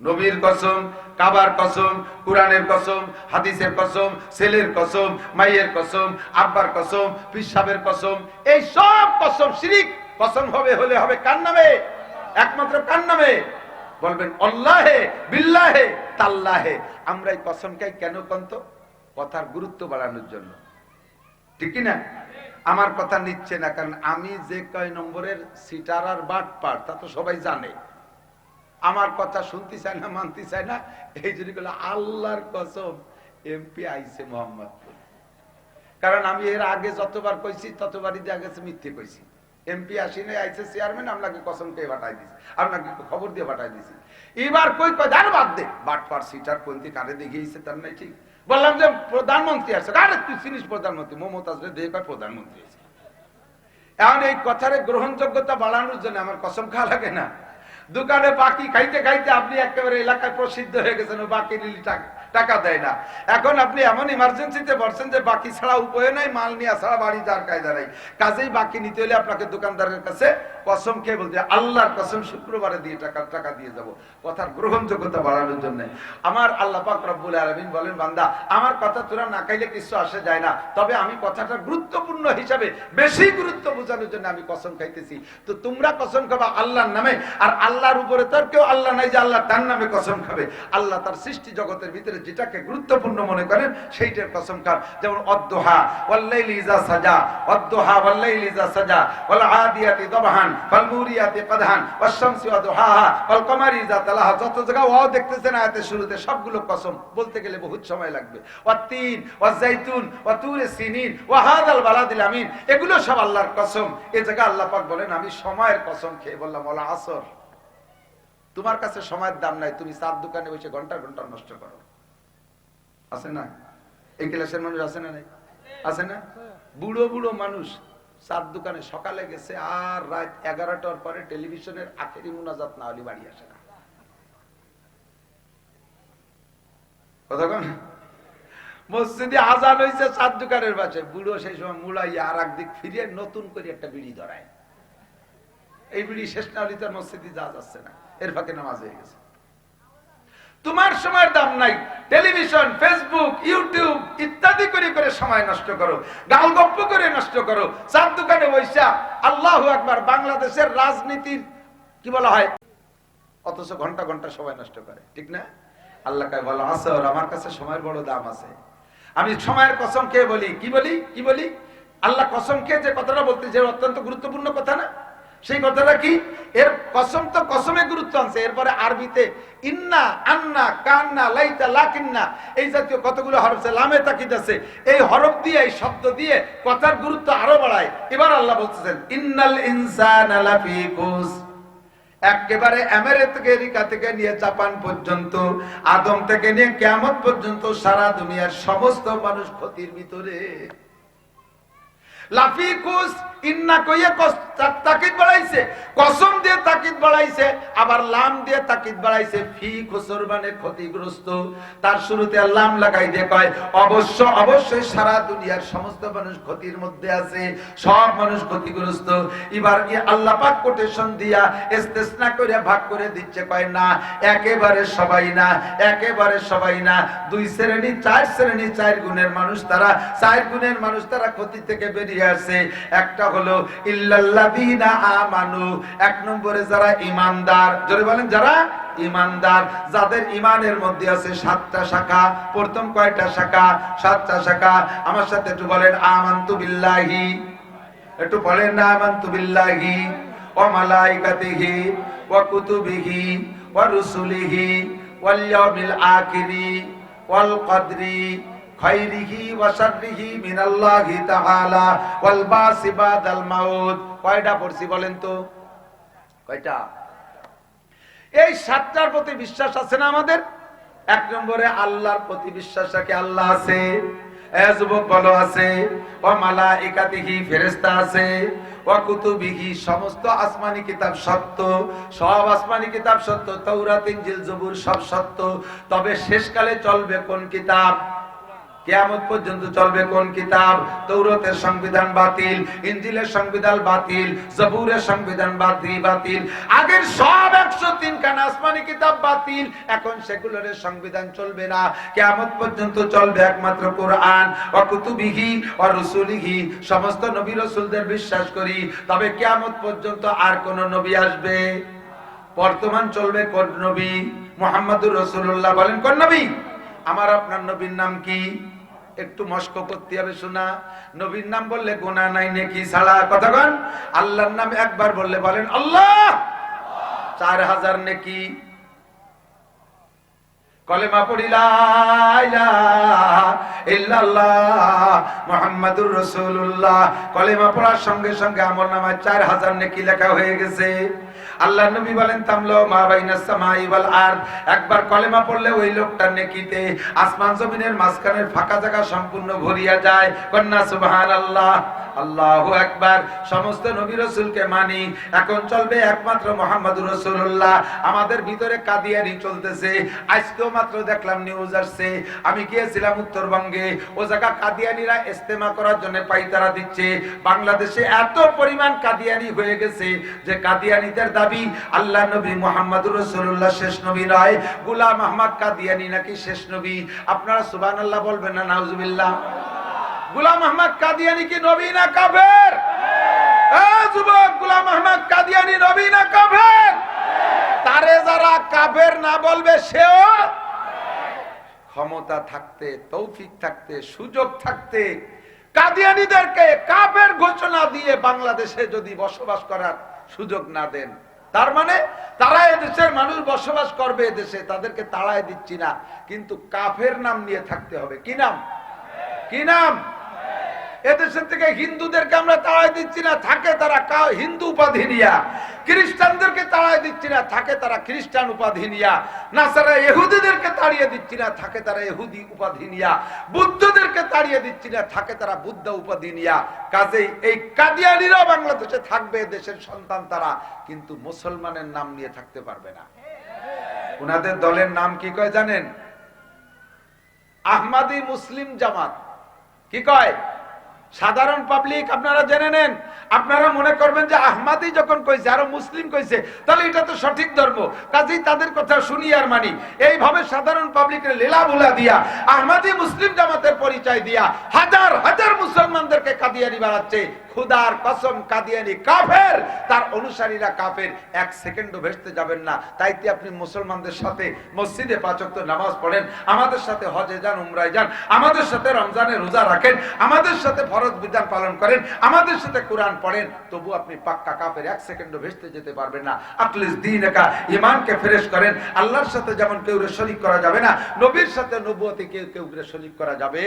নবীর কসম, কাবার কসম, কুরআনের কসম, হাদিসের কসম, ছেলের কসম, মায়ের কসম, আব্বার কসম, পিসাবের কসম, এই সব কসম শিরিক। কসম হলে হবে কার নামে? একমাত্র কার নামে? বলবেন আল্লাহে, বিল্লাহে, তাল্লাহে। আমরা এই কসমকে কেন কন্ত? কথার গুরুত্ব বাড়ানোর জন্য, ঠিক না? আমার কথা নিচ্ছে না, কারণ আমি যে কয় নম্বরের সিটার আর বাটপার তা তো সবাই জানে। আমার কথা শুনতে চায় না, মানতে চায় না, এই জন্য বলে আল্লাহর কসম এমপি আইছে মোহাম্মদপুর। কারণ আমি এর আগে যতবার কইছি ততবারই দেখা গেছে মিথ্যে কইছি। এমপি আসিনি, আইছে চেয়ারম্যান, আপনাকে কসম কে পাঠাই দিছি, আপনাকে খবর দিয়ে পাঠাই দিছি। এবার কই কয় ধার বাদ দে, বাটপার সিটার কোনটি কারে দেখিয়েছে তার নাই ঠিক। বললাম যে প্রধানমন্ত্রী আসছে, আরে তুই চিনিস প্রধানমন্ত্রী? মমতাজ দেখে কয় প্রধানমন্ত্রী আছে। এখন এই কথার গ্রহণযোগ্যতা বাড়ানোর জন্য আমার কসম খাওয়া লাগে না। দোকানে বাকি খাইতে খাইতে আপনি একেবারে এলাকায় প্রসিদ্ধ হয়ে গেছেন, বাকি নিলে টাকা দেয় না। এখন আপনি এমন ইমার্জেন্সিতে পড়ছেন যে বাকি ছাড়া উপায় নাই, মাল নিয়ে ছাড়া বাড়ি যাওয়ার কায়দা নাই। কাজেই বাকি নিতে হলে আপনাকে দোকানদারের কাছে কসম খেয়ে বলতে, আল্লাহর কসম শুক্রবারে দিয়ে টাকা দিয়ে যাব, কথার গ্রহণযোগ্যতা বাড়ানোর জন্য। আমার আল্লাহ পাক রব্বুল আলামিন বলেন, বান্দা আমার কথা তোরা না খাইলে কিছু আসে যায় না, তবে আমি কথাটা গুরুত্বপূর্ণ হিসাবে বেশি গুরুত্ব বোঝানোর জন্য আমি কসম খাইতেছি। তো তোমরা কসম খাবা আল্লাহর নামে, আর আল্লাহর উপরে তার কেউ আল্লাহ নাই যে আল্লাহ তার নামে কসম খাবে। আল্লাহ তার সৃষ্টি জগতের ভিতরে যেটাকে গুরুত্বপূর্ণ মনে করেন সেইটার কসম খান। যেমন অদ্দোহা ওয়াল্লাইলি ইযা সাজা, অদ্দোহা ওয়াল্লাইলি ইযা সাজা, ওয়াল আদিয়াতি দবহান, ফাল মুরিয়াতি কদহান, ওয়াশ শামসি ওয়া দুহাহা, ওয়াল কমারি ইযা তালাহা। যত জায়গা ওয়াও দেখতেছেন আয়াতের শুরুতে, সবগুলো কসম, বলতে গেলে বহুত সময় লাগবে। ওয়াত-তিন ওয়াজ-জাইতুন ওয়া তুরে সিনিন ওয়া হাযাল বালাদিল আমিন, এগুলো সব আল্লাহর কসম। এই জায়গা আল্লাহ পাক বলেন আমি সময়ের কসম খেয়ে বললাম ওয়াল আসর। তোমার কাছে সময়ের দাম নাই, তুমি চার দোকানে বসে ঘন্টা ঘন্টা নষ্ট করো। আছে না? এই ক্লাসের মানুষ আছে না? নাই? আছে না? বুড়ো বুড়ো মানুষ চার দোকানে সকালে গেছে আর রাত 11টার পরে টেলিভিশনের আখেরি মুনাজাত না হলে বাড়ি আসে না। কতক্ষণ মসজিদে আজান হয়েছে, চার দোকানের পাশে বুড়ো সেই সময় মুড়াইয়া আর একদিক ফিরিয়ে নতুন করে একটা বিড়ি ধরায়। এই বিড়ি শেষ না হলে তার মসজিদে যাওয়া যাচ্ছে না, এর ফাঁকে নামাজ হয়ে গেছে। তোমার সময়ের দাম নাই, টেলিভিশন, ফেসবুক, ইউটিউব ইত্যাদি করে করে সময় নষ্ট করো, গাল গপ্প করে নষ্ট করো, চার দোকানে বৈশা আল্লাহু আকবার বাংলাদেশের রাজনীতির কি বলা হয়, অথচ ঘন্টা ঘন্টা সময় নষ্ট করে, ঠিক না? আল্লাহ কয় বলো আসর, আমার কাছে সময়ের বড় দাম আছে। আমি সময়ের কসম খেয়ে বলি, কি বলি আল্লাহ কসম খেয়ে যে কথাটা বলতে, যে অত্যন্ত গুরুত্বপূর্ণ কথা না, সেই কথাটা কি? এর কসম তো কসমে গুরুত্ব আনছে, এরপরে আরবিতে ইন্না, আন্না, কান্না, লাইতা, লাকিন্না এই জাতীয় কতগুলো হরফ আছে, লামে তাকিদ আছে। এই হরফ দিয়ে, এই শব্দ দিয়ে কথার গুরুত্ব আরো বাড়ায়। এবার আল্লাহ বলতেছেন ইন্নাল ইনসানা লাফি খুস, একেবারে আমেরিকা থেকে নিয়ে জাপান পর্যন্ত, আদম থেকে নিয়ে কিয়ামত পর্যন্ত সারা দুনিয়ার সমস্ত মানুষ ক্ষতির ভিতরে। লাফিকুস ইন্না কইয়া তাকিদ বাড়াইছে, কসম দিয়ে তাকিদ বাড়াইছে, আবার লাম দিয়ে তাকিদ বাড়াইছে, ফি খুসর মানে ক্ষতিগ্রস্ত। তার শুরুতে লাম লাগাই দিয়ে কয় অবশ্যই সারা দুনিয়ার সমস্ত মানুষ ক্ষতির মধ্যে আছে, সব মানুষ ক্ষতিগ্রস্ত। এবার কি আল্লাহ পাক কোটেশন দিয়া ইস্তেসনা করে ভাগ করে দিচ্ছে, কয় না একেবারে সবাই না, একেবারে সবাই না, দুই শ্রেণী, চার শ্রেণী, চার গুণের মানুষ তারা, চার গুণের মানুষ তারা ক্ষতি থেকে বেরিয়ে আসে। একটা হলো ইল্লাল্লাযীনা আমানু, এক নম্বরে যারা ঈমানদার, জোরে বলেন যারা ঈমানদার, যাদের ঈমানের মধ্যে আছে 7টা শাখা। প্রথম কয়টা শাখা? 7টা শাখা। আমার সাথে একটু বলেন আমানতু বিল্লাহি, একটু বলেন না আমানতু বিল্লাহি ওয়া মালাইকাতিহি ওয়া কুতুবিহি ওয়া রুসুলিহি ওয়াল ইয়াউমিল আখিরি ওয়াল কদরি খাইরিহি ওয়া শাররিহি মিনাল্লাহি তাআলা ওয়াল বাসি বাদাল মাউত। কয়টা পড়ছি বলেন তো? কয়টা? এই 7টার প্রতি বিশ্বাস আছে না আমাদের? এক নম্বরে আল্লাহর প্রতি বিশ্বাস রাখে, আল্লাহ আছে, যুবক বলো আছে, ওয়া মালাইকাতিহি ফেরেশতা আছে, ওয়া কুতুবিহি সমস্ত আসমানি কিতাব সত্য, সব আসমানি কিতাব সত্য, তাওরাত, ইনজিল, জবুর সব সত্য। তবে শেষকালে চলবে কোন কিতাব? কিয়ামত পর্যন্ত চলবে কোন কিতাব? তৌরাতের সংবিধান বাতিল, ইনজিলের সংবিধান বাতিল, জবুরের সংবিধান বাতিল, আগের সব 103 খানা আসমানি কিতাব বাতিল, এখন সেগুলোর সংবিধান চলবে না। কিয়ামত পর্যন্ত চলবে একমাত্র কোরআন ওয়া কুতুবিহি ওয়া রাসূলিহি। সমস্ত নবী রাসূলদের বিশ্বাস করি, তবে কিয়ামত পর্যন্ত আর কোন নবী আসবে? বর্তমান চলবে কোন নবী? মুহাম্মদুর রাসূলুল্লাহ। বলেন কোন নবী? আমার আপনার নবীর নাম কি? একটু মস্ক করতে হবে শোনা। নবীর নাম বললে গুনাহ নাই নেকি ছাড়া। কথা বলেন। আল্লাহর নাম একবার বললে বলেন আল্লাহ, 4000 নেকি। কলেমা পড়ি লা ইলাহা ইল্লাল্লাহ মুহাম্মাদুর রাসূলুল্লাহ, কলেমা পড়ার সঙ্গে সঙ্গে আমলনামায় 4000 নেকি লেখা হয়ে গেছে। আল্লাহ নবী বলেন তামলো মা বাইনাস সামাই ওয়াল আরদ, একবার কলেমা পড়লে ওই লোকটার নেকিতে আসমান জমিনের মাঝখানের ফাঁকা জায়গা সম্পূর্ণ ভরিয়া যায়। কন্না সুবহানাল্লাহ, আল্লাহু আকবার। সমস্ত নবী রাসূলকে মানি, এখন চলবে একমাত্র মুহাম্মদুর রাসূলুল্লাহ। আমাদের ভিতরে কাদিয়ানি চলতেছে। আজকেও মাত্র দেখলাম নিউজ আসছে, আমি গিয়েছিলাম উত্তরবঙ্গে, ও জায়গা কাদিয়ানিরা ইস্তেমা করার জন্য পাইতারা দিচ্ছে। বাংলাদেশে এত পরিমাণ কাদিয়ানি হয়ে গেছে যে কাদিয়ানিদের দাবি আল্লাহ নবী মুহাম্মদুর রাসূলুল্লাহ শেষ নবী নয়, গোলাম আহমদ কাদিয়ানি নাকি শেষ নবী। আপনারা সুবহানাল্লাহ বলবেন না নাউজুবিল্লাহ? গোলাম আহমদ কাদিয়ানি কি নবী না কাফের? যুবক, গোলাম আহমদ কাদিয়ানি নবী না কাফের? তারে যারা কাফের না বলবে সেও ক্ষমতা থাকতে, তৌফিক থাকতে, সুযোগ থাকতে কাদিয়ানীদেরকে কাফের ঘোষণা দিয়ে বাংলাদেশে যদি বসবাস করার সুযোগ না দেন, তার মানে তারা এদেশের মানুষ বসবাস করবে এদেশে, তাদেরকে তাড়ায় দিচ্ছি না, কিন্তু কাফের নাম নিয়ে থাকতে হবে। কি নাম? কি নাম? এদেশের থেকে হিন্দুদেরকে আমরা তাড়ায় দিচ্ছি না, থাকে তারা হিন্দু উপাধি নিয়া। খ্রিস্টানদেরকে তাড়ায় দিচ্ছি না, থাকে তারা খ্রিস্টান উপাধি নিয়া। নাসারা ইহুদিদেরকে তাড়িয়ে দিচ্ছি না, থাকে তারা ইহুদি উপাধি নিয়া। বুদ্ধদেরকে তাড়িয়ে দিচ্ছি না, থাকে তারা বুদ্ধ উপাধি নিয়া। কাজেই এই কাদিয়ানীরাও বাংলাদেশে থাকবে, দেশের সন্তান তারা, কিন্তু মুসলমানের নাম নিয়ে থাকতে পারবে না। ওনাদের দলের নাম কি কয় জানেন? আহমাদি মুসলিম জামাত। কি কয়? সাধারণ পাবলিক আপনারা জেনে নেন। আপনারা মনে করবেন যে আহমাদি যখন কইছে আরো মুসলিম কইছে, তাহলে এটা তো সঠিক ধর্ম, কাজেই তাদের কথা শুনি আর মানি। এইভাবে সাধারণ পাবলিকের লীলা ভুলা দিয়া আহমাদি মুসলিম জামাতের পরিচয় দিয়া হাজার হাজার মুসলমানদেরকে কাদিয়ানি বানাচ্ছে। খুদার কসম, কাদিয়ানি কাফের, তার অনুসারীরা কাফের। এক সেকেন্ডও ভেস্তে যাবেন না। তাইতে আপনি মুসলমানদের সাথে মসজিদে 5 ওয়াক্ত নামাজ পড়েন, আমাদের সাথে হজে যান, উমরায় যান, আমাদের সাথে রমজানে রোজা রাখেন, আমাদের সাথে ফরজ বিধান পালন করেন, আমাদের সাথে কোরআন পড়েন, তবু আপনি পাক্কা কাফের। এক সেকেন্ডও ভেস্তে যেতে পারবেন না। আখলিস দীনকা, ঈমানকে ফ্রেশ করেন। আল্লাহর সাথে যেমন কেউ শরীক করা যাবে না, নবীর সাথে নবুয়তে কেউ শরীক করা যাবে।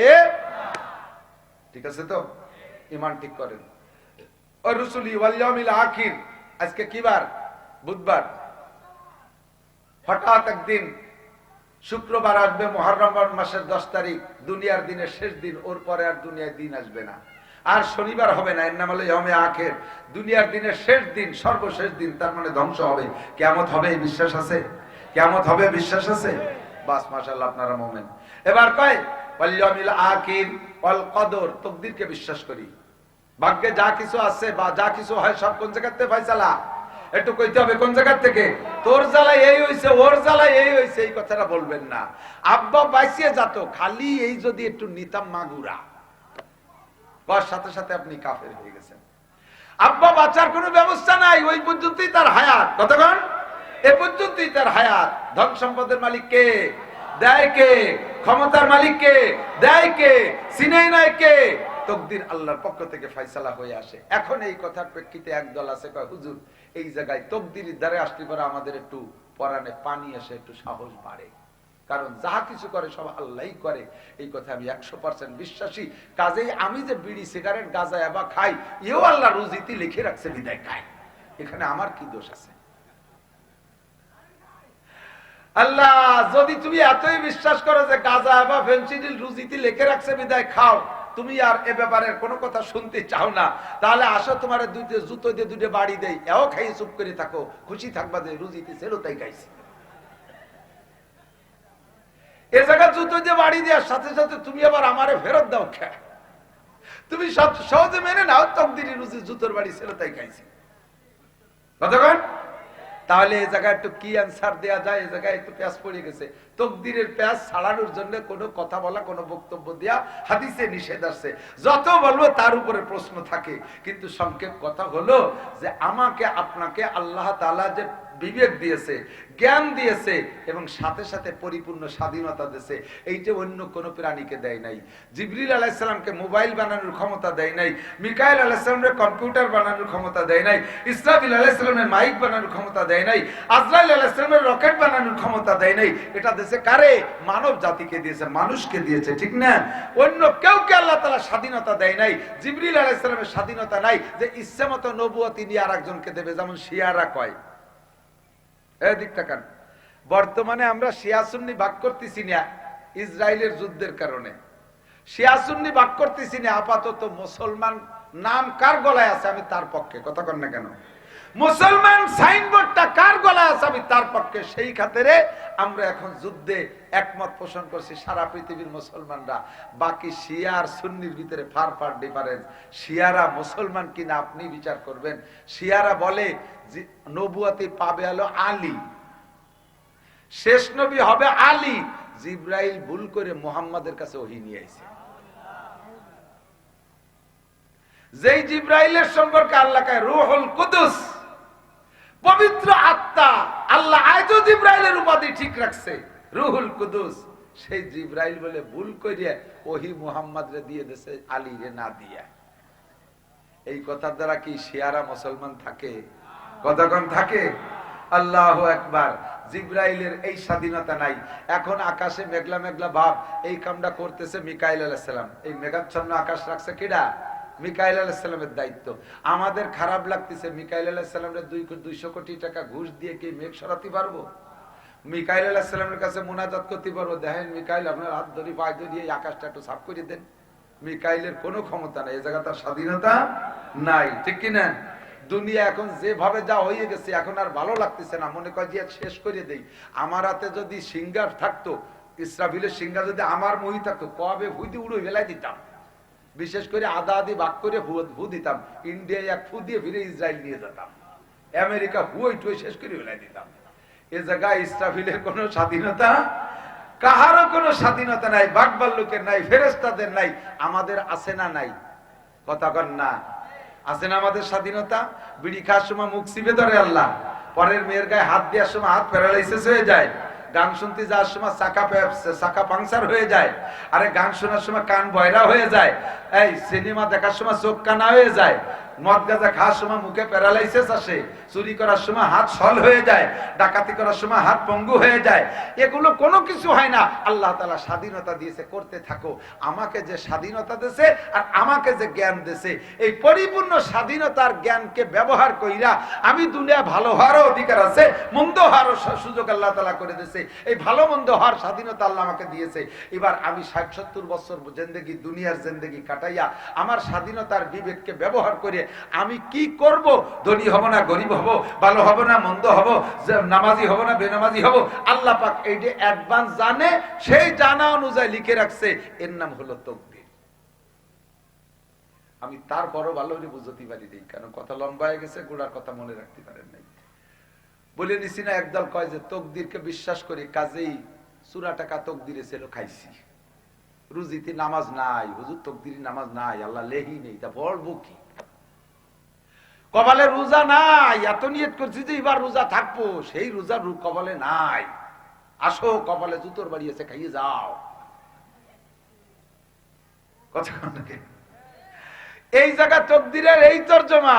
ঠিক আছে তো? ঈমান ঠিক করেন। আজকে কি বার? বুধবার। হঠাৎ একদিন শুক্রবার আসবে, মুহররম মাসের 10 তারিখ, দুনিয়ার দিনের শেষ দিন। ওর পরে আর দুনিয়ার দিন আসবে না, আর শনিবার হবে না। এর নাম হলো ইয়মে আখির, দুনিয়ার দিনের শেষ দিন, সর্বশেষ দিন। তার মানে ধ্বংস হবে, কিয়ামত হবে। এই বিশ্বাস আছে? কিয়ামত হবে বিশ্বাস আছে? বাস, মাশাআল্লাহ, আপনারা মুমিন। এবার কয় ওয়াল ইয়াউমিল আখির ওয়াল কদর, তকদিরকে বিশ্বাস করি। ভাগ্যে যা কিছু আছে বা যা কিছু হয় সব কোন জায়গা থেকে ফয়সালা? একটু কইতে হবে কোন জায়গা থেকে। তোর জ্বালায় এই হইছে, ওর জ্বালায় এই হইছে, এই কথাটা বলবেন না। আব্বা বাইসিয়ে যাতো, খালি এই যদি একটু নিতাম মাগুরা, বস সাথে সাথে আপনি কাফের হয়ে গেছেন। আব্বা বাঁচার কোনো ব্যবস্থা নাই, ওই পর্যন্তই তার হায়াত। কতক্ষণ? এ পর্যন্তই তার হায়াত। ধন সম্পদের মালিক কে? দেয় কে? ক্ষমতার মালিক কে? দেয় কে? সিনেই নাই কে? তকদির আল্লাহর পক্ষ থেকে ফয়সালা হয়ে আসে। এখন এই কথার প্রেক্ষিতে একদল আছে কয় হুজুর এই জায়গায় তকদিরের দ্বারে আসলে পরে আমাদের একটু পরাণে পানি আসে, একটু সাহস বাড়ে, কারণ যা কিছু করে সব আল্লাহই করে। এই কথা আমি 100% বিশ্বাসী। কাজেই আমি যে বিড়ি সিগারেট গাঁজা এবা খাই, এও আল্লাহ রুজিতে লিখে রাখছে বিদায় খাই, এখানে আমার কি দোষ আছে? আল্লাহ যদি তুমি এতই বিশ্বাস করো যে গাঁজা বা ফেনসিডিল রুজিতে লিখে রাখছে বিদায় খাও, তুমি আর এ ব্যাপারে কোনো কথা শুনতে চাও না, তাহলে আসো তোমার দুইটা জুতো দিয়ে দুটো বাড়ি দেই, এও খাই চুপ করে থাকো, খুশি থাকবা যে রুজিতে ছিল তাই খাইছি। এ জায়গা জুতো দিয়ে বাড়ি দেওয়ার সাথে সাথে তুমি আবার আমারে ফেরত দাও খা, তুমি সহজে মেনে নাও তকদিরি রুজি জুতোর বাড়ি ছিল তাই খাইছি। কতক্ষণ? তাহলে এই জায়গায় একটু কি অ্যান্সার দেয়া যায়? এই জায়গায় একটু প্যাঁচ পড়ে গেছে। তকদিরের প্যাঁচ ছাড়ানোর জন্য কোনো কথা বলা, কোনো বক্তব্য দেয়া হাদিসে নিষেধ আছে। যত বলবো তার উপরে প্রশ্ন থাকে, কিন্তু সংক্ষেপ কথা হলো যে আমাকে আপনাকে আল্লাহ তাআলা যে বিবেক দিয়েছে, জ্ঞান দিয়েছে এবং সাথে সাথে পরিপূর্ণ স্বাধীনতা দিয়েছে, এইটা অন্য কোনো প্রাণীকে দেয় নাই। জিবরিল আলাইহিস সালামকে মোবাইল বানানোর ক্ষমতা দেয় নাই, মিকাইল আলাইহিস সালামের কম্পিউটার বানানোর ক্ষমতা দেয় নাই, ইসরাফিল আলাইহিস সালামের মাইক বানানোর ক্ষমতা দেয় নাই, আজরাইল আলাইহিস সালামের রকেট বানানোর ক্ষমতা দেয় নাই। এটা দিয়েছে কারে? মানব জাতিকে দিয়েছে, মানুষকে দিয়েছে, ঠিক না? অন্য কেউকে আল্লাহ তাআলা স্বাধীনতা দেয় নাই। জিবরিল আলাইহিস সালামের স্বাধীনতা নাই যে ইচ্ছে মতো নবুয়ত নিয়ে আরেকজনকে দেবে, যেমন শিয়ারা কয়। বর্তমানে আমরা শিয়া সুন্নি ভাগ করতেছি না ইসরায়েলের যুদ্ধের কারণে, শিয়া সুন্নি ভাগ করতেছি না। আপাতত মুসলমান নাম কার গলায় আছে আমি তার পক্ষে, কথা কন না কেন? মুসলমান সাইনবোর্ডটা কার গলায় আছে আমি তার পক্ষে। সেই খাতিরে আমরা এখন যুদ্ধে একমত পোষণ করছি সারা পৃথিবীর মুসলমানরা। বাকি শিয়া আর সুন্নির ভিতরে ফার ফার ডিফারেন্স। শিয়ারা মুসলমান কিনা আপনি বিচার করবেন। শিয়ারা বলে যে নবুয়তি পাবে হলো আলী, শেষ নবী হবে আলী। জিবরাইল ভুল করে মুহাম্মাদের কাছে ওহী নিয়ে আইছে। যেই জিবরাইলের সম্পর্কে আল্লাহ কয় রূহুল কুদুস, পবিত্র আত্মা, আল্লাহ আজও জিবরাইলের উপাধি ঠিক রাখছে রূহুল কুদুস। সেই জিবরাইল বলে ভুল করে ওহী মুহাম্মাদরে দিয়ে দেশে, আলী রে না দিয়া। এই কথার দ্বারা কি শিয়ারা মুসলমান থাকে? কতক্ষণ থাকে? আল্লাহু আকবার। জিবরাইলের এই স্বাধীনতা নাই। এখন আকাশে মেঘলা মেঘলা ভাব, এই কামটা করতেছে মিকাইল আলাইহিস সালাম। এই মেঘাচ্ছন্ন আকাশ রাখছে কিডা? মিকাইল আলাইহিস সালামের দায়িত্ব। আমাদের খারাপ লাগতেছে, মিকাইল আলাইহিস সালামের 200 কোটি টাকা ঘুষ দিয়ে কি মেঘ সরাতে পারবো? মিকাইল আলাইহিস সালামের কাছে মুনাজাত করতে পারবো, দেখেন মিকাইল আপনার হাত ধরে পায়ে ধরে এই আকাশটা একটু সাফ করে দেন? মিকাইলের কোনো ক্ষমতা নাই, এই জায়গা তার স্বাধীনতা নাই, ঠিক কিনা? দুনিয়া এখন যেভাবে যা হয়ে গেছে, এখন আর ভালো লাগতেছে না, মনে কয় যে শেষ করে দেই। আমার হাতে যদি সিঙ্গার থাকতো, ইসরাফিলের সিঙ্গার যদি আমার মহি থাকতো, কবে ভুদি উড়ে ফেলাই দিতাম। বিশেষ করে আদা আদি ভাগ করে ভু দিতাম। ইন্ডিয়ায় এক ফু দিয়ে ফিরে ইসরায়েল নিয়ে যেতাম, আমেরিকা হুই টুই শেষ করে ফেলাই দিতাম। এ জায়গায় ইসরাফিলের কোনো স্বাধীনতা, কাহারও কোনো স্বাধীনতা নাই, বাকবাল্লুকের নাই, ফেরেশতাদের নাই। আমাদের আছে না নাই? কথা কন না? আছে না আমাদের স্বাধীনতা? বিড়ি খাওয়ার সময় মুখ চিপে ধরে আল্লাহ, পরের মেয়ের গায়ে হাত দেওয়ার সময় হাত প্যারালাইসিস হয়ে যায়, গান শুনতে যাওয়ার সময় চাকা পাংচার হয়ে যায়, আরে গান শোনার সময় কান বয়রা হয়ে যায়, এই সিনেমা দেখার সময় চোখ কানা হয়ে যায়, মদ গাঁজা খাওয়ার সময় মুখে প্যারালাইসিস আসে, চুরি করার সময় হাত সল হয়ে যায়, ডাকাতি করার সময় হাত পঙ্গু হয়ে যায়। এগুলো কোনো কিছু হয় না। আল্লাহ তাআলা স্বাধীনতা দিয়েছে, করতে থাকো। আমাকে যে স্বাধীনতা দিয়েছে আর আমাকে যে জ্ঞান দিয়েছে, এই পরিপূর্ণ স্বাধীনতার জ্ঞানকে ব্যবহার কইরা আমি দুনিয়া ভালো হওয়ারও অধিকার আছে, মন্দ হওয়ারও সুযোগ আল্লাহ তাআলা করে দিয়েছে। এই ভালো মন্দ হওয়ার স্বাধীনতা আল্লাহ আমাকে দিয়েছে। এবার আমি 60-70 বছর জিন্দেগি, দুনিয়ার জিন্দেগি কাটাইয়া আমার স্বাধীনতার বিবেককে ব্যবহার করে আমি কি করব? ধনী হব না গরিব হব, ভালো হব না মন্দ হব, নামাজি হব না বেনামাজি হব, আল্লাহ পাক এই যে অ্যাডভান্স জানে, সেই জানা অনুযায়ী লিখে রাখছে। এর নাম হলো তকদির। আমি তার বড় ভালো করে বুঝতে পারি নাই, কারণ কথা লম্বা হয়ে গেছে, গোড়ার কথা মনে রাখতে পারেন নাই। বলে নিছি না, একদল কয় যে তকদিরকে বিশ্বাস করি, কাজেই চূড়া টাকা তকদিরে ছিল খাইছি। রুজিতে নামাজ নাই, হুজুর তকদিরি নামাজ নাই, আল্লাহ লেহি নেই, তা বলবো কি? কপালে রোজা নাই, এত নিয়ত করছি যে এবার রোজা থাকবো, সেই রোজা কপালে নাই। আসো, কপালে জুতোর বাড়ি আছে, খাইয়ে যাও। কথা এই জায়গা তকদিরের এই তরজমা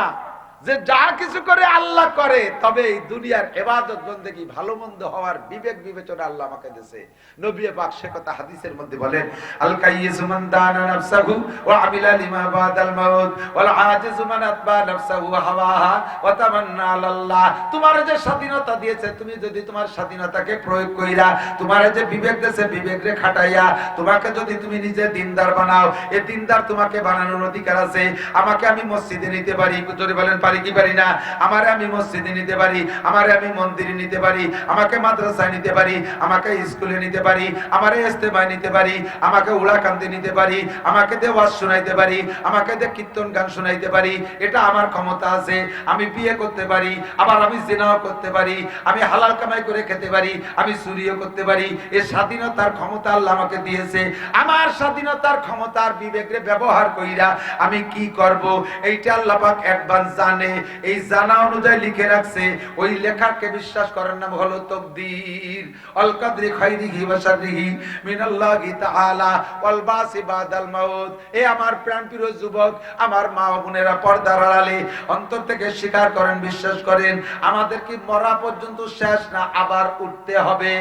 যে যা কিছু করে আল্লাহ করে, তবে এই দুনিয়ার ইবাদত বন্দেগী ভালো মন্দ হওয়ার বিবেক বিবেচনা আল্লাহ আমাকে দিয়েছে। নবী পাক সে কথা হাদিসের মধ্যে বলেন, আল কাইয়িসু মান দানা নাফসাহু ওয়া আমিলা লিমা বাদাল মাউত ওয়াল আজিজু মান আতবা নাফসাহু হাওয়াহা ওয়া তামান্না আলাল্লাহ। তোমার যে স্বাধীনতা দিয়েছে, তুমি যদি তোমার স্বাধীনতাকে প্রয়োগ কইরা, তোমার যে বিবেক দিয়েছে, বিবেকরে খাটাইয়া তোমাকে যদি তুমি নিজে দিনদার বানাও, এই দিনদার তোমাকে বানানোর অধিকার আছে। আমাকে আমি মসজিদে নিতে পারি, জোরে বলেন পারি পারি কি পারি না? আমারে আমি মসজিদে নিতে পারি, আমারে আমি মন্দিরে নিতে পারি, আমাকে মাদ্রাসায় নিতে পারি, আমাকে স্কুলে নিতে পারি, আমারে ইস্তেমায় নিতে পারি, আমাকে উড়াকান্তি নিতে পারি, আমাকে দিয়ে ওয়াজ শোনাইতে পারি, আমাকে দিয়ে কীর্তন গান শোনাইতে পারি, এটা আমার ক্ষমতা আছে। আমি বিয়ে করতে পারি, আবার আমি জিনাও করতে পারি, আমি হালাল কামাই করে খেতে পারি, আমি চুরিও করতে পারি। এই স্বাধীনতার ক্ষমতা আল্লাহ আমাকে দিয়েছে। আমার স্বাধীনতার ক্ষমতার বিবেকে ব্যবহার কইরা আমি কি করব, এইটা আল্লাহ পাক অ্যাডভান্স জানে। এই জানা অনুযায়ী লিখে রাখছে। ওই লেখাকে বিশ্বাস করার নাম হলো তাকদীর। আল কদরি খাইরিহি ওয়া শাররিহি মিনাল্লাহি তাআলা ওয়াল বাসি বাদাল মাউত। এ আমার প্রাণপ্রিয় যুবক, আমার মা ও বোনেরা, পর্দার আড়ালে অন্তর থেকে স্বীকার করেন, বিশ্বাস করেন, আমাদের কি মরা পর্যন্ত শেষ না? আবার উঠতে হবে,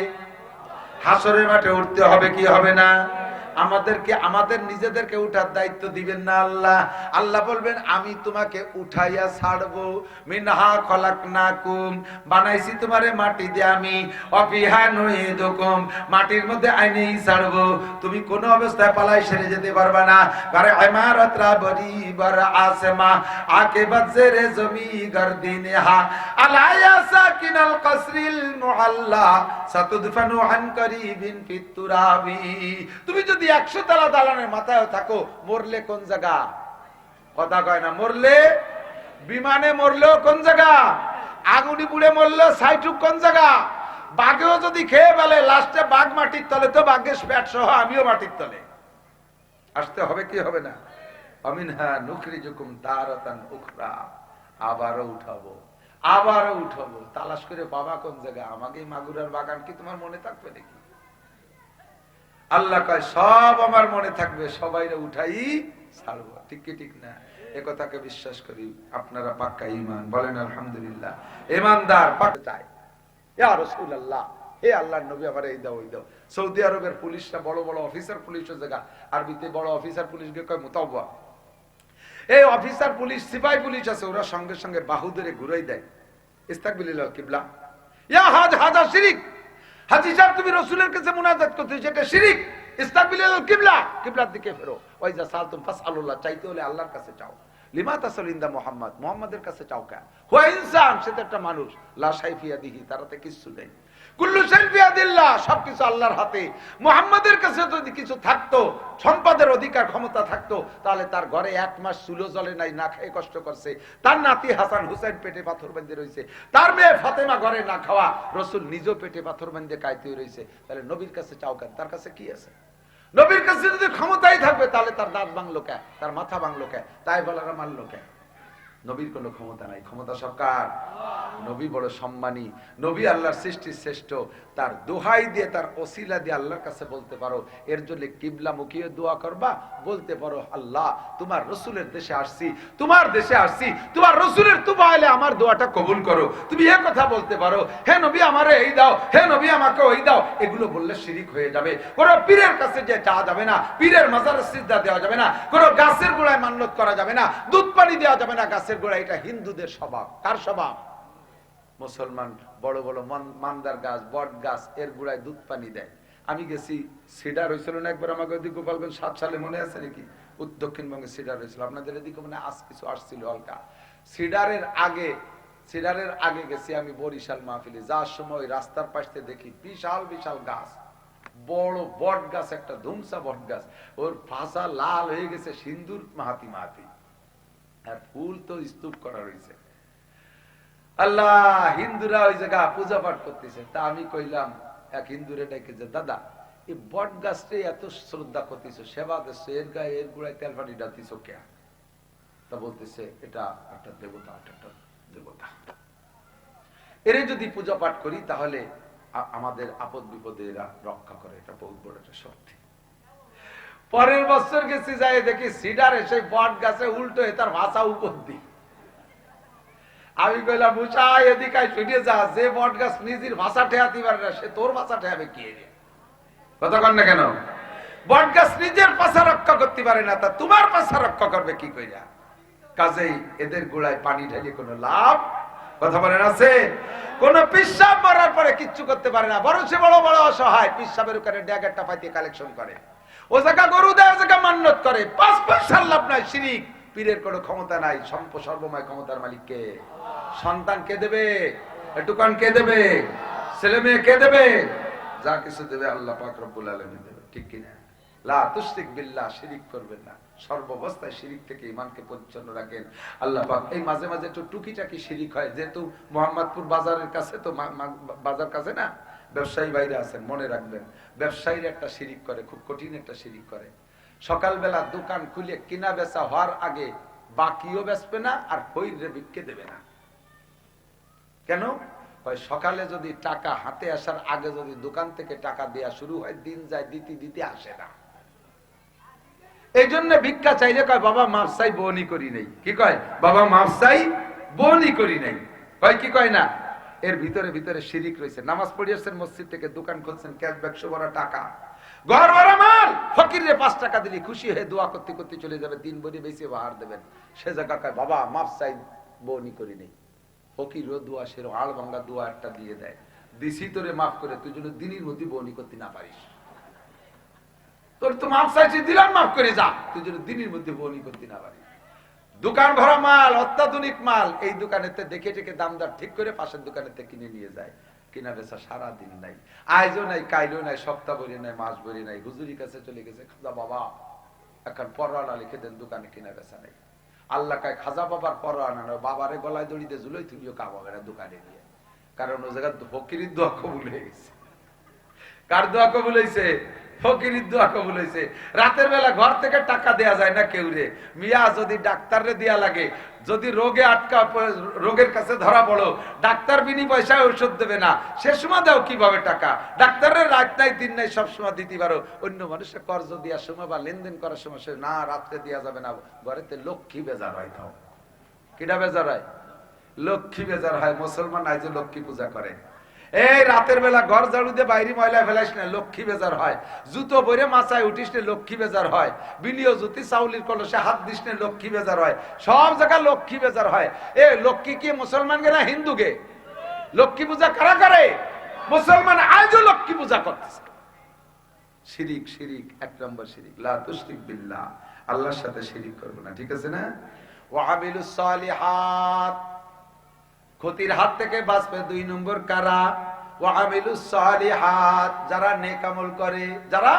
হাসরের মাঠে উঠতে হবে, কি হবে না? আমাদেরকে আমাদের নিজেদেরকে উঠার দায়িত্ব দিবেন না আল্লাহ। আল্লাহ বলবেন আমি তোমাকে উঠাইয়া ছাড়বো। মিনহা খলাকনাকুম, বানাইছি তোমারে মাটি দিয়ে আমি, অফিহা নুইদুকুম, মাটির মধ্যে আইনেই ছাড়বো। তুমি কোনো অবস্থায় পালাই সেরে যেতে পারবে না। ঘরে ইমারতরা বরি বার আসমা আকিবাত জেরে জমি গরদিনহা আলায়া সাকিনাল কসরিল মুআল্লা সাতুদফানু আন করিবিন ফিত তুরাবি। তুমি যদি 100 তলা দালানের মাথায় থাকো, মরলে কোন জায়গা? কথা কয় না। মরলে বিমানে মরলেও কোন জায়গা? আগুনি পুড়ে মরলেও সাইটুক কোন জায়গা? বাঘেও যদি খেয়ে ফেলে, লাস্টে বাঘ মাটির তলে, তো বাঘের পেট সহ আমিও মাটির তলে আসতে হবে, কি হবে না? আমিনহা নুখরিজুকুম তারাতান উখরা, আবারও উঠাবো, আবারও উঠাবো। তালাশ করে বাবা কোন জায়গা? আমাকে মাগুরার বাগান কি তোমার মনে থাকবে নাকি? আল্লাহ কয় সব আমার মনে থাকবে, সবাইরে উঠাই ছাড়বো। ঠিক কি ঠিক না? এ কথাকে বিশ্বাস করি। আপনারা পাক্কা ঈমান বলেন আলহামদুলিল্লাহ। ঈমানদার পাক্কা চায়। ইয়া রাসূলুল্লাহ, হে আল্লাহর নবী, আমারে এই দাও, এই দাও। সৌদি আরবের পুলিশরা বড় বড় অফিসার পুলিশের জায়গা, আরবিতে বড় অফিসার পুলিশকে কয় মুতাওয়া। এই অফিসার পুলিশ, সিপাহি পুলিশ আছে, ওরা সঙ্গে সঙ্গে বাহু ধরে ঘুরাই দেয়, ইস্তাকবিলিল কিবলা। ইয়া হাজ হাজা শিরিক। হাজী সাহেব, তুমি রাসূলের কাছে মুনাজাত করতে, সেটা শিরিক। ইস্তাকবিলিল কিবলা, কিবলার দিকে ফেরো। ওয়াইজা সালতুম ফাসআলুল্লাহ, চাইতে হলে আল্লাহর কাছে চাও। লিমা তাসালিন্দা মুহাম্মদ, মুহাম্মাদের কাছে চাও কেন? হুয়া ইনসান, সে তো একটা মানুষ। লা শাইফিয়া দিহি, তারাতে কিছু নেই। কুল্লু শাইইন বিয়াদিল্লাহ, সবকিছু আল্লাহর হাতে। মুহাম্মাদের কাছে যদি কিছু থাকতো, সম্পদের অধিকার ক্ষমতা থাকতো, তাহলে তার ঘরে 1 মাস চুলো জ্বলে নাই, না খেয়ে কষ্ট করছে। তার নাতি হাসান হুসাইন পেটে পাথর বেঁধে রয়েছে, তার মেয়ে ফাতেমা ঘরে না খাওয়া, রাসূল নিজেও পেটে পাথর বেঁধে কাইতে রয়েছে। তাহলে নবীর কাছে চাও কেন? তার কাছে কি আছে? নবীর কাছে যদি ক্ষমতাই থাকবে, তাহলে তার দাঁত ভাঙলো কে? তার মাথা ভাঙলো কে? তাই বলারা মারলো কে? নবীর কোনো ক্ষমতা নাই। ক্ষমতা সরকার। নবী বড় সম্মানী, নবী আল্লাহর সৃষ্টির শ্রেষ্ঠ। তার দোহাই দিয়ে, তার ওসিলা দিয়ে আল্লাহর কাছে বলতে পারো। এর জন্য কিবলা মুখিয়ে দোয়া করবা, বলতে পারো আল্লাহ তোমার রসুলের দেশে আসছি, তোমার দেশে আসছি, তোমার রসুলের তুবা এলে আমার দোয়াটা কবুল করো। তুমি এ কথা বলতে পারো, হে নবী আমারে এই দাও, হে নবী আমাকে ওই দাও। এগুলো বললে শিরিক হয়ে যাবে। কোন পীরের কাছে যে চাওয়া যাবে না, পীরের মাজারে সিজদা দেওয়া যাবে না, কোন গাছের গোড়ায় মান্যত করা যাবে না, দুধ পানি দেওয়া যাবে না গাছের গোড়ায়। এটা হিন্দুদের স্বভাব। কার স্বভাব? মুসলমান বড় বড় মান্দার গাছ, বট গাছ, এর গোড়ায় দুধ পানি দেয়। আমি গেছি, সিডার হয়েছিল না একবার আমাকে ওদিকে গোপালগঞ্জ 7 সালে, মনে আছে নাকি? দক্ষিণবঙ্গে সিডার হয়েছিল, আপনাদের এদিকে মানে আজ কিছু আসছিল হালকা। সিডারের আগে গেছি আমি বরিশাল মাহফিলে। যাওয়ার সময় রাস্তার পাশে দেখি বিশাল বিশাল গাছ, বড় বট গাছ, একটা ধুমসা বট গাছ, ওর ভাষা লাল হয়ে গেছে সিন্দুর মাহাতি মাহাতি, আর ফুল তো স্তূপ করা রয়েছে। আল্লাহ, হিন্দুরা ওই জায়গা পূজা পাঠ করতেছে। তা আমি কইলাম এক হিন্দুরে ডেকে যে, দাদা এই বট গাছটাই এত শ্রদ্ধা করতেছ, সেবা দিচ্ছ, এর গায়ে এর গুড়ায় তেল পানি ডালতেছ কে? তা বলতেছে এটা একটা দেবতা, একটা দেবতা, এর যদি পূজা পাঠ করি তাহলে আমাদের আপদ বিপদে এরা রক্ষা করে, এটা বহুত বড় একটা শক্তি। পরের বছর গেছি, যাই দেখি সিডারে সেই বট গাছে উল্টো তার ভাষা উপর দি। আমি কইলাম বুঝা এদিকে ছুটে যা, যে বট গাছ নিজের ভাষা ঠেয়াতে পারে না, সে তোর ভাষা ঠেয়াবে কি? কথা কন না কেন? বট গাছ নিজের ভাষা রক্ষা করতে পারে না, তা তোমার ভাষা রক্ষা করবে কি কইরা? কাজেই এদের গোড়ায় পানি ঢেলে কোনো লাভ, কথা বলেন আছে? কোন পিসাব মারার পরে কিচ্ছু করতে পারে না, বরং সে বড় বড় অসহায় পিসাবের ওখানে ড্যাগারটা পাইতে কালেকশন করে, ও জায়গা গরু দেয়, জায়গা মান্যত করে, 5 পয়সার লাভ নাই, শিরিক। পীরের কোনো ক্ষমতা নাই, সর্বময় ক্ষমতার মালিক কে? সন্তান কে দেবে? একটুকান কে দেবে? ছেলে মেয়ে কে দেবে? যা কিছু দেবে আল্লাহ পাক রব্বুল আলামিন দেবে, ঠিক কিনা? লা তুশরিক বিল্লাহ, শিরিক করবেন না। সর্বাবস্থায় শিরিক থেকে ঈমানকে পরিচ্ছন্ন রাখেন আল্লাহ পাক। এই মাঝে মাঝে একটু টুকিটাকি শিরিক হয়, যেহেতু মোহাম্মদপুর বাজারের কাছে, তো বাজার কাছে না, ব্যবসায়ী বাইরে আছেন, মনে রাখবেন ব্যবসায়ীর একটা শিরিক করে, খুব কঠিন একটা শিরিক করে। সকালবেলা দোকান খুলে কিনা বেচা হওয়ার আগে বাকিও বেচবে না, আর হইরে বিক্কে দেবে না। কেন? সকালে যদি টাকা হাতে আসার আগে যদি দোকান থেকে টাকা দেয়া শুরু হয়, দিন যায়, দিতে দিতে আসে না। এই জন্য ভিক্ষা চাইলে কয় বাবা মাফ চাই, বোনই করি নাই। কি কয়? বাবা মাফ চাই, বোনই করি নাই। কয় কি কয় না? এর ভিতরে ভিতরে শিরিক রয়েছে। নামাজ পড়িয়েছেন মসজিদ থেকে, দোকান খুলছেন, ক্যাশ বাক্স ভরা টাকা, ঘর ভরা মাল, ফকিরে 5 টাকা দিলে খুশি হয়ে দোয়া করতে করতে চলে যাবে, 3 বড়ি বেশি বাহার দেবেন। সে জায়গা কয় বাবা মাফ চাই, বোনই করি নাই। ফকিরও দোয়া, সেরো আল ভাঙ্গা দোয়া একটা দিয়ে দেয়, দিছি তোরে মাফ করে, তুই যেন দিনের মধ্যে বোনই করতে না পারিস। তোর তো মাফ চাইছি, দিলাম, মাফ করে যা, তুই যেন দিনের মধ্যে বোনই করতে না পারিস। দোকান ভরা মাল, অত্যাধুনিক মাল, এই দোকানেতে দেখে দেখে দামদার ঠিক করে পাশের দোকানেতে কিনে নিয়ে যায়। কিনা বেচা সারা দিন নাই, আজও নাই, কাইলও নাই, সপ্তাহ ভরি নাই, মাস ভরি নাই। হুজুরির কাছে চলে গেছে, খাজা বাবা এখন পরোয়ানা লিখে দেন, দোকানে কিনা বেচা নেই। আল্লাহ কায় খাজা বাবার পরোয়ানা নয়, বাবারে গলায় দড়িতে ঝুলোই তুমিও কামাবে না দোকানে নিয়ে। কারণ ও জায়গা ফকিরির দোয়া কবুল হয়ে গেছে। কার দোয়া কবুল হয়েছে? ফকিরির দোয়া কবুল হয়েছে। রাতের বেলা ঘর থেকে টাকা দেয়া যায় না কেউ রে মিয়া, যদি ডাক্তারে দেয়া লাগে, যদি রোগে আটকা, রোগের কাছে ধরা পড়ো, ডাক্তার বিনি পয়সায় ঔষধ দেবে না, সে সময় দাও কিভাবে টাকা? ডাক্তারের রাত নাই দিন নাই, সবসময় দিতে পারো। অন্য মানুষের কর্জ দেওয়ার সময় বা লেনদেন করার সময় সে না, রাত্রে দেওয়া যাবে না, ঘরেতে লক্ষ্মী বেজার হয়। তাও কিটা বেজার হয়? লক্ষ্মী বেজার হয়। মুসলমান আজ লক্ষ্মী পূজা করে। এই রাতের বেলা ঘর ঝাড়ু দিয়ে বাইরে ময়লা ফেলাইস না, লক্ষ্মী বেজার হয়। জুতো বইরে মাথায় উঠিস না, লক্ষ্মী বেজার হয়। বিলিও জুতি চাউলির কলসে হাত দিস না, লক্ষ্মী বেজার হয়। সব জায়গায় লক্ষ্মী বেজার হয়। এ লক্ষ্মী কি মুসলমান গে না হিন্দু গে? লক্ষ্মী পূজা কারা করে? মুসলমান আজও লক্ষ্মী পূজা করতেছে। শিরিক, শিরিক 1 নম্বর শিরিক। লা তুশরিক বিল্লাহ, আল্লাহর সাথে শিরিক করবে না, ঠিক আছে না? ওয়া আমিলুস সালিহাত, ক্ষতির হাত থেকে বাঁচবে 2 নম্বর কারা? ওয়া আমিলুস সালিহাত, যারা নেক আমল করে, যারা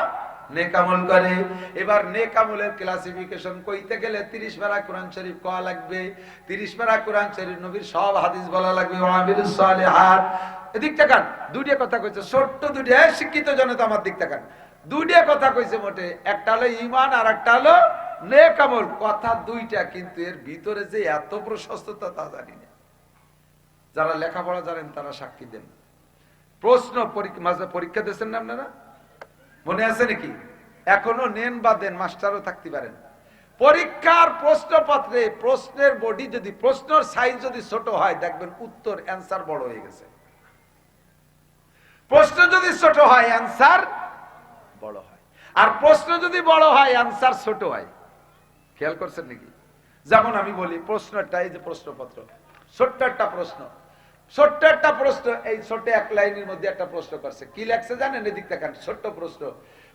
নেক আমল করে। এবার নেক আমলের ক্লাসিফিকেশন কইতে গেলে 30 পারা কোরআন শরীফ কোয়া লাগবে, 30 পারা কোরআন শরীফ, নবীর সব হাদিস বলা লাগবে। ওয়া আমিলুস সালিহাত, এদিক তাকান, দুইটা কথা কইছে, ছোট্ট দুইটা, শিক্ষিত জনতা আমার দিক তাকান, দুইটা কথা কইছে মোটে, একটা হলো ঈমান আর একটা হলো নেক আমল। কথা দুইটা, কিন্তু এর ভিতরে যে এত প্রশস্ততা তা জানি না। যারা লেখাপড়া জানেন তারা সাক্ষী দেন। প্রশ্ন পরীক্ষা দিয়েছেন না আপনারা? মনে আছে নাকি? এখনো নেন বা দেন, মাস্টারও থাকতে পারেন। পরীক্ষার প্রশ্নপত্রে প্রশ্নের বডি যদি, প্রশ্নের সাইজ যদি ছোট হয়, দেখবেন উত্তর অ্যান্সার বড় হয়ে গেছে। প্রশ্ন যদি ছোট হয় অ্যান্সার বড় হয়, আর প্রশ্ন যদি বড় হয় অ্যান্সার ছোট হয়। খেয়াল করছেন নাকি? যেমন আমি বলি, প্রশ্নটা, এই যে প্রশ্নপত্র, ছোট্ট একটা প্রশ্ন, ছোট্ট একটা প্রশ্ন, এই ছোট্ট 1 লাইনের মধ্যে একটা প্রশ্ন করছে। কি লেখছে জানেন? এদিক দেখেন, ছোট্ট প্রশ্ন,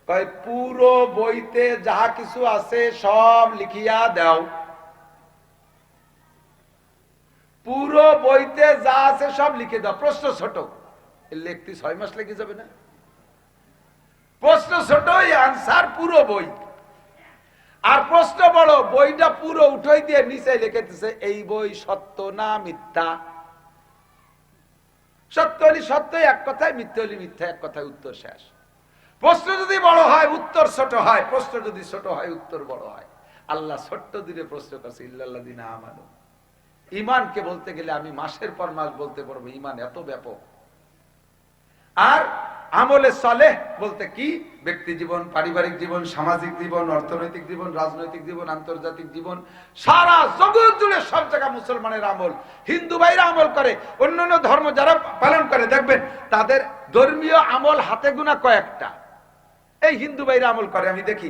কয় পুরো বইতে যাহা কিছু আছে সব লিখিয়া দাও। পুরো বইতে যা আছে সব লিখে দাও। প্রশ্ন ছোট, লিখতে 6 মাস লেগে যাবে না? প্রশ্ন ছোট, আনসার পুরো বই। আর প্রশ্ন বড়, বইটা পুরো উঠাই দিয়ে নিচে লিখেছে এই বই সত্য না মিথ্যা। সত্য হলে সত্য এক কথায়, মিথ্যা হলে মিথ্যা এক কথায়, উত্তর শেষ। প্রশ্ন যদি বড় হয় উত্তর ছোট হয়, প্রশ্ন যদি ছোট হয় উত্তর বড় হয়। আল্লাহ ছোট্ট দিনে প্রশ্ন করছে, ইল্লাল্লাযিনা আমানু। ঈমানকে বলতে গেলে আমি মাসের পর মাস বলতে পারবো, ঈমান এত ব্যাপক। আর আমলে সালেহ বলতে কি? ব্যক্তি জীবন, পারিবারিক জীবন, সামাজিক জীবন, অর্থনৈতিক জীবন, রাজনৈতিক জীবন, আন্তর্জাতিক জীবন, সারা জগৎ জুড়ে সব জায়গায় মুসলমানের আমল। হিন্দু ভাইরা আমল করে, অন্যান্য ধর্ম যারা পালন করে, দেখবেন তাদের ধর্মীয় আমল হাতে গোনা কয়েকটা। এই হিন্দু ভাইরা আমল করে, আমি দেখি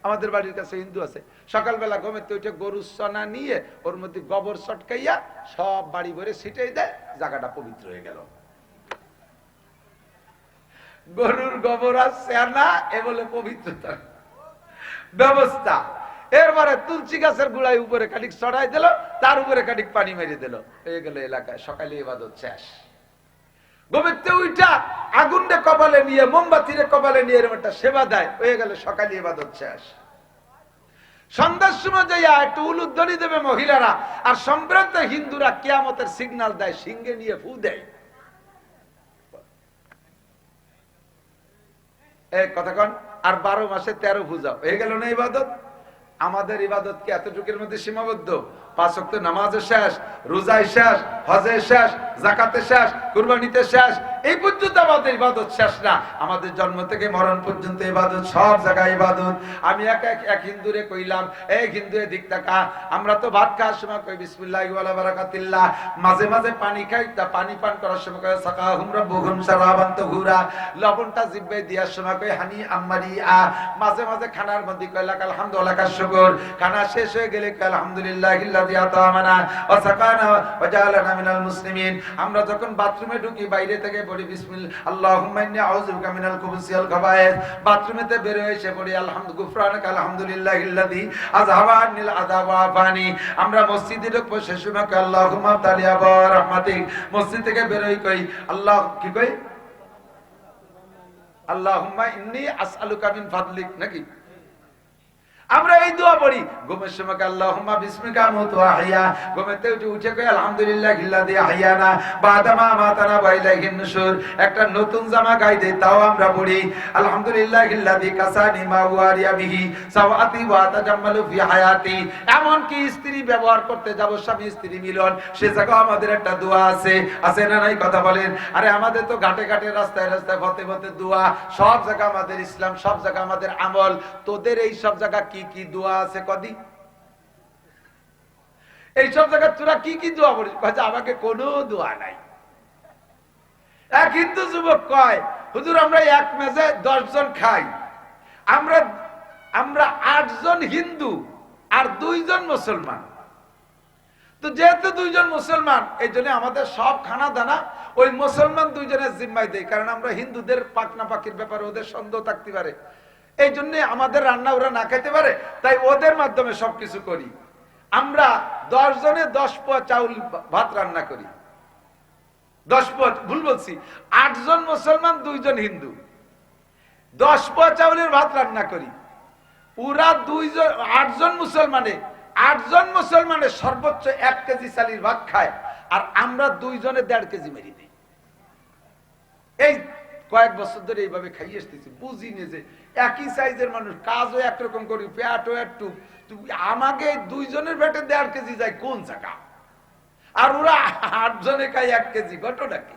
আমাদের বাড়ির কাছে হিন্দু আছে, সকালবেলা ঘুমেতে উঠে গরু সনা নিয়ে ওর মধ্যে গোবর চটকাইয়া সব বাড়ি ভরে ছিটাই দেয়, জায়গাটা পবিত্র হয়ে গেল। গরুর গোবর আর সেনা এ বলে পবিত্রতা ব্যবস্থা। এরপরে তুলসী গাছের গুড়ায় উপরে খানিক চড়াই দিল, তার উপরে খানিক পানি মেরে দিল, হয়ে গেল এলাকায় সকালে ইবাদত শেষ। গোবিন্দে উইটা আগুনরে কপালে নিয়ে, মোমবাতিরে কপালে নিয়ে এরকম একটা সেবা দেয়, হয়ে গেল সকালে ইবাদত শেষ। সন্ধ্যার সময় যাইয়া একটু উলুধ্বনি দেবে মহিলারা, আর সম্ভ্রান্ত হিন্দুরা কিয়ামতের সিগন্যাল দেয়, সিংহে নিয়ে ফু দেয়। এই কথাক্ষণ আর 12 মাসে 13 পূজা হয়ে গেল না ইবাদত। আমাদের ইবাদত কি এতটুকুর মধ্যে সীমাবদ্ধ? 5 ওয়াক্ত নামাজের শেষ, রোজায় শেষ, হজের শেষ, যাকাতে শেষ, কুরবানিতে শেষ, এই পর্যন্ত আমাদের ইবাদত শেষ না। আমাদের জন্ম থেকে মরণ পর্যন্ত ইবাদত, সব জায়গায় ইবাদত। আমি এক হিন্দুরে কইলাম, এই হিন্দু এদিক তাকা, আমরা তো ভাত খাওয়ার সময় কই বিসমিল্লাহি ওয়া বারাকাতিল্লাহ, মাঝে মাঝে পানি খাই, তা পানি পান করার সময় কই সাকাহুম রাব্বুহুম শারাবান তাহুরা, লবণটা জিহ্বায় দেওয়ার সময় কই হানি আম্মারি আ, মাঝে মাঝে খানার মধ্যে কই লাকাল হামদু ওয়া লাকাশ শুকর, খানা শেষ হয়ে গেলে কই আলহামদুলিল্লাহিল্লাযী আতামানা ওয়া সাকানা ওয়া জাআলানা মিনাল মুসলিমিন। আমরা যখন বাথরুমে ঢুকি বাইরে থেকে পড়ি বিসমিল্লাহ আল্লাহুম্মা ইন্নী আউযু বিকা মিনাল খুবুসি ওয়াল খাবায়েস, বাথরুমেতে বের হয়ে এসে পড়ি গুফরানাকা আলহামদুলিল্লাহিল্লাযী আযহাবা আন্নিল আযাব ওয়া আফানি। আমরা মসজিদে ঢুকবো সে সময় কই আল্লাহুম্মা তালিয়া বা রাহমাতিক, মসজিদ থেকে বের হই কই আল্লাহ কি কই আল্লাহুম্মা ইন্নী আসআলুকা মিন ফাদলিক, নাকি আমরা এই দোয়া পড়ি ঘুমের সময় আল্লাহুম্মা বিসমিকা আমুতু ওয়া আহইয়া, ঘুমেতে উঠে কই আলহামদুলিল্লাহিল্লাযী আহইয়ানা বাদা মা আমাতানা ওয়া ইলাইহিন নুশুর। একটা নতুন জামা গায়ে দেই তাও আমরা পড়ি আলহামদুলিল্লাহিল্লাযী কাসানি মা ওয়ারিয়া বিহি সাওয়াতি ওয়া তাজাম্মালু ফি হায়াতি। এমন কি স্ত্রী ব্যবহার করতে যাব, স্বামী স্ত্রী মিলন, সে জায়গায় আমাদের একটা দোয়া আছে, আছে না নাই কথা বলেন? আরে আমাদের তো ঘাটে ঘাটে রাস্তায় রাস্তায় পথে পথে দোয়া, সব জায়গা আমাদের ইসলাম, সব জায়গা আমাদের আমল। তোদের এই সব জায়গা কি কি দোয়া আছে কদি? এই সব জায়গা তোরা কি কি দোয়া পড়িস? কয় আমাকে কোনো দোয়া নাই। এক হিন্দু যুবক কয় হুজুর আমরা এক মেজে 10 জন খাই, আমরা 8 জন হিন্দু আর 2 জন মুসলমান। তো যেহেতু 2 জন মুসলমান, এই জন্য আমাদের সব খানা দানা ওই মুসলমান 2 জনের জিম্মায় দেয়, কারণ আমরা হিন্দুদের পাকনা পাকির ব্যাপারে ওদের সন্দেহ থাকতে পারে, এই জন্য আমাদের রান্না ওরা না খাইতে পারে, তাই ওদের মাধ্যমে সবকিছু করি। আমরা 10 জনে 10 পোয়া চাউল ভাত রান্না করি, 10 পোয়া, ভুল বলছি, 8 জন মুসলমান 2 জন হিন্দু, 10 পোয়া চাউলের ভাত রান্না করি। ওরা 8 জন মুসলমানে সর্বোচ্চ 1 কেজি চালের ভাত খায়, আর আমরা 2 জনে 1.5 কেজি মেরি দিই। এই কয়েক বছর ধরে এইভাবে খাইয়ে আসতেছি, বুঝি নে যে একই সাইজের মানুষ, কাজও একরকম করি, পেটও একটু, আমাকে 2 জনের পেটে 1.5 কেজি যায় কোন জায়গা, আর ওরা 8 জনে খায় 1 কেজি। ঘটনা কি?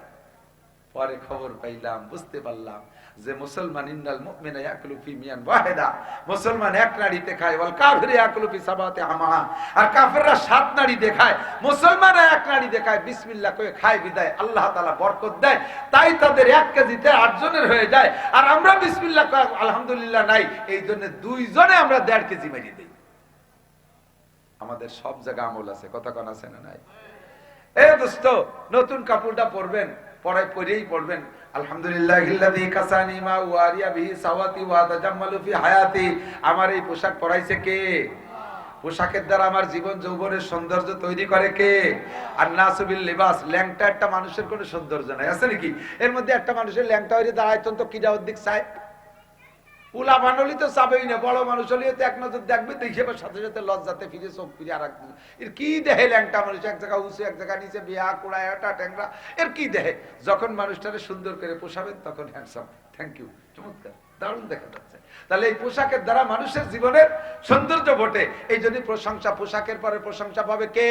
পরে খবর পাইলাম, বুঝতে পারলাম যে মুসলমান ইন্নাল মুমিনা ইয়াকুলু ফি মিয়ান ওয়াহিদা, মুসলমান এক নাড়িতে খায়, ওয়াল কাফির ইয়াকুলু ফি সাবাতি আমা, আর কাফেররা 7 নাড়িতে খায়, মুসলমান এক নাড়িতে খায়, বিসমিল্লাহ কয়ে খায় বিদায়, আল্লাহ তাআলা বরকত দেয়, তাই তাদের 1 কেজিতে 8 জনের হয়ে যায়, আর আমরা বিসমিল্লাহ কয়ে আলহামদুলিল্লাহ নাই, এই জন্য 2 জনে আমরা 1.5 কেজি মেরে দেই। আমাদের সব জায়গা আমল আছে, কথা কোন আছে না নাই? এ দোস্ত, নতুন কাপড়টা পরবেন, পরায় পরেই পড়বেন আলহামদুলিল্লাহিল্লাযী কাসানি মা ওয়ারিয়া বিহি সাওয়াতি ওয়া তাজাম্মালু ফি হায়াতি। আমার এই পোশাক পরাইছে কে? পোশাকের দ্বারা আমার জীবন যৌবনের সৌন্দর্য তৈরি করে কে? আর নাসু বিল লিবাস। ল্যাংটা একটা মানুষের কোনো সৌন্দর্য নাই, আছে নাকি? এর মধ্যে একটা মানুষের ল্যাংটা হয়ে দাঁড়াইতন তো কিডা উদ্দিক চায়, পুলা বানলি তো চাবেই না, বড় মানুষ হলে তো এক নজর দেখবে, দেখে সাথে সাথে লজ্জাতে ফিরে চোখ ফিরে আর এর কি দেহে ল্যাংটা মানুষ, এক জায়গা উঁচু এক জায়গা নিচে, বিয়া কুড়াটা ট্যাংরা, এর কি দেহে? যখন মানুষটারে সুন্দর করে পোষাবেন তখন হ্যান্ডসাম, থ্যাংক ইউ, চমৎকার, দারুণ দেখা যাচ্ছে। তাহলে এই পোশাকের দ্বারা মানুষের জীবনের সৌন্দর্য ঘটে, এই জন্য প্রশংসা, পোশাকের পরে প্রশংসা পাবে কে?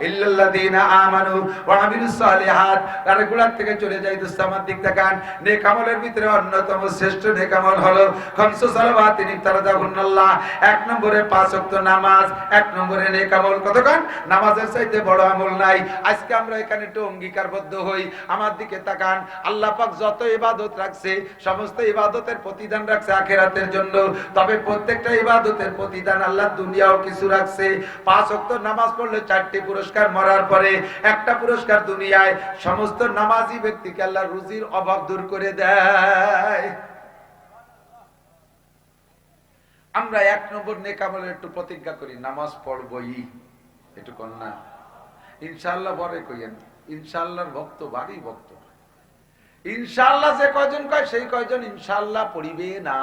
ইল্লাল্লাযীনা আমানু ওয়া আমিলুস সালিহাত। আর গুনাহ থেকে চলে যাই দোস্ত, আমার দিক তাকান। নেক আমলের ভিতরে অন্যতম শ্রেষ্ঠ নেক আমল হলো খামসু সালাওয়াতিন ইফতারাদাহুন্নাল্লাহ। 1 নম্বরে 5 ওয়াক্ত নামাজ, 1 নম্বরে নেক আমল। কতক্ষণ? নামাজের চাইতে বড় আমল নাই। আজকে আমরা এখানে একটু অঙ্গীকারবদ্ধ হই, আমার দিকে তাকান। আল্লাহ পাক যত ইবাদত রাখছে, সমস্ত ইবাদতের প্রতিদান রাখছে আখিরাতের জন্য, তবে প্রত্যেকটা ইবাদতের প্রতিদান আল্লাহ দুনিয়াও কিছু রাখছে। 5 ওয়াক্ত নামাজ পড়লে 4টি পুরস্কার, মরার পরে একটা পুরস্কার দুনিয়ায়। সমস্ত নামাজি ব্যক্তিকে আল্লাহ রুজির অভাব দূর করে দেয়। আমরা 1 নম্বর নেক আমলের একটু প্রতিজ্ঞা করি, নামাজ পড়বই, একটু কোন না ইনশাআল্লাহ বলে কইেন, ইনশাআল্লাহর ভক্ত ভারী ভক্ত। ইনশাআল্লাহ যে কয়জন কয় সেই কয়জন ইনশাআল্লাহ পড়িবে না।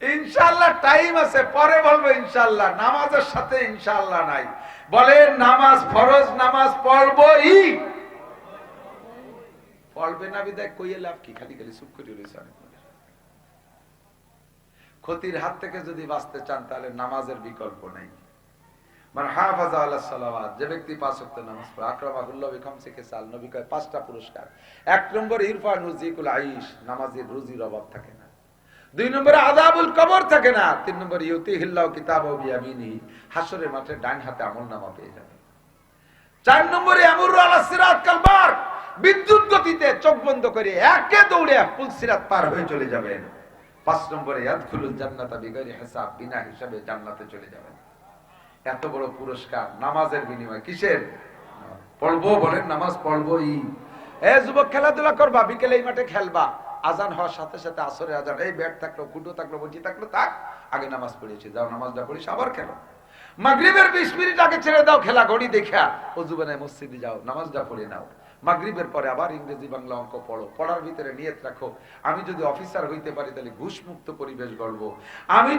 ইনশাআল্লাহ টাইম আছে, পরে বলবো ইনশাআল্লাহ, নামাজের সাথে ইনশাআল্লাহ নাই। বলে নামাজ ফরজ, নামাজ পড়বই, পড়বে না বিদায় কইয়ে লাভ কি? খালি খালি চুপ করে রয়েছে। ক্ষতির হাত থেকে যদি বাঁচতে চান তাহলে নামাজের বিকল্প নাই। মান হাফাজা আলাস সালাওয়াত, যে ব্যক্তি 5 ওয়াক্ত নামাজ পড়ে, আকরামাহুল্লাহ বিখামসিকে সাল, নবী কয় 5টা পুরস্কার। 1 নম্বর ইরফা নুজিকুল আইশ, নামাজের রুজির অভাব থাকে না। 2 নম্বরে আযাবুল কবর থাকে না। 3 নম্বরে ইউতিহিল্লাহু কিতাবাহু বিয়ামিনিহি, হাসরের মাঠে ডান হাতে আমলনামা পেয়ে যাবে। 4 নম্বরে আমরু আলাস সিরাত কালবার, বিদ্যুৎ গতিতে চোখ বন্ধ করে একে দৌড়ে পুল সিরাত পার হয়ে চলে যাবেন। 5 নম্বরে ইয়াদখুলুল জান্নাতা বিগাইরি হিসাব, বিনা হিসাবে জান্নাতে চলে যাবেন। এত বড় পুরস্কার নামাজের বিনিময়ে। কিসের? পড়বো, বলেন নামাজ পড়বই। এ যুবক, খেলাধুলা করবা, বিকেলে এই মাঠে খেলবা, আজান হওয়ার সাথে সাথে আসরে আজান, এই ব্যাট থাকলো, কুটো থাকলো, বটি থাকলো, থাক, আগে নামাজ পড়েছি, যাও নামাজটা পড়িস, আবার খেলো। মাগরিবের 20 মিনিট আগে ছেড়ে দাও খেলা, ঘড়ি দেখা ওযু বানায় মসজিদে যাও, নামাজটা পড়ে নাও। মাগরিবের পরে আবার ইংরেজি বাংলা অঙ্ক পড়ো। পড়ার ভিতরে নিয়ত রাখো, আমি যদি অফিসার হইতে পারি তাহলে ঘুষ মুক্ত পরিবেশ গড়বো। আমি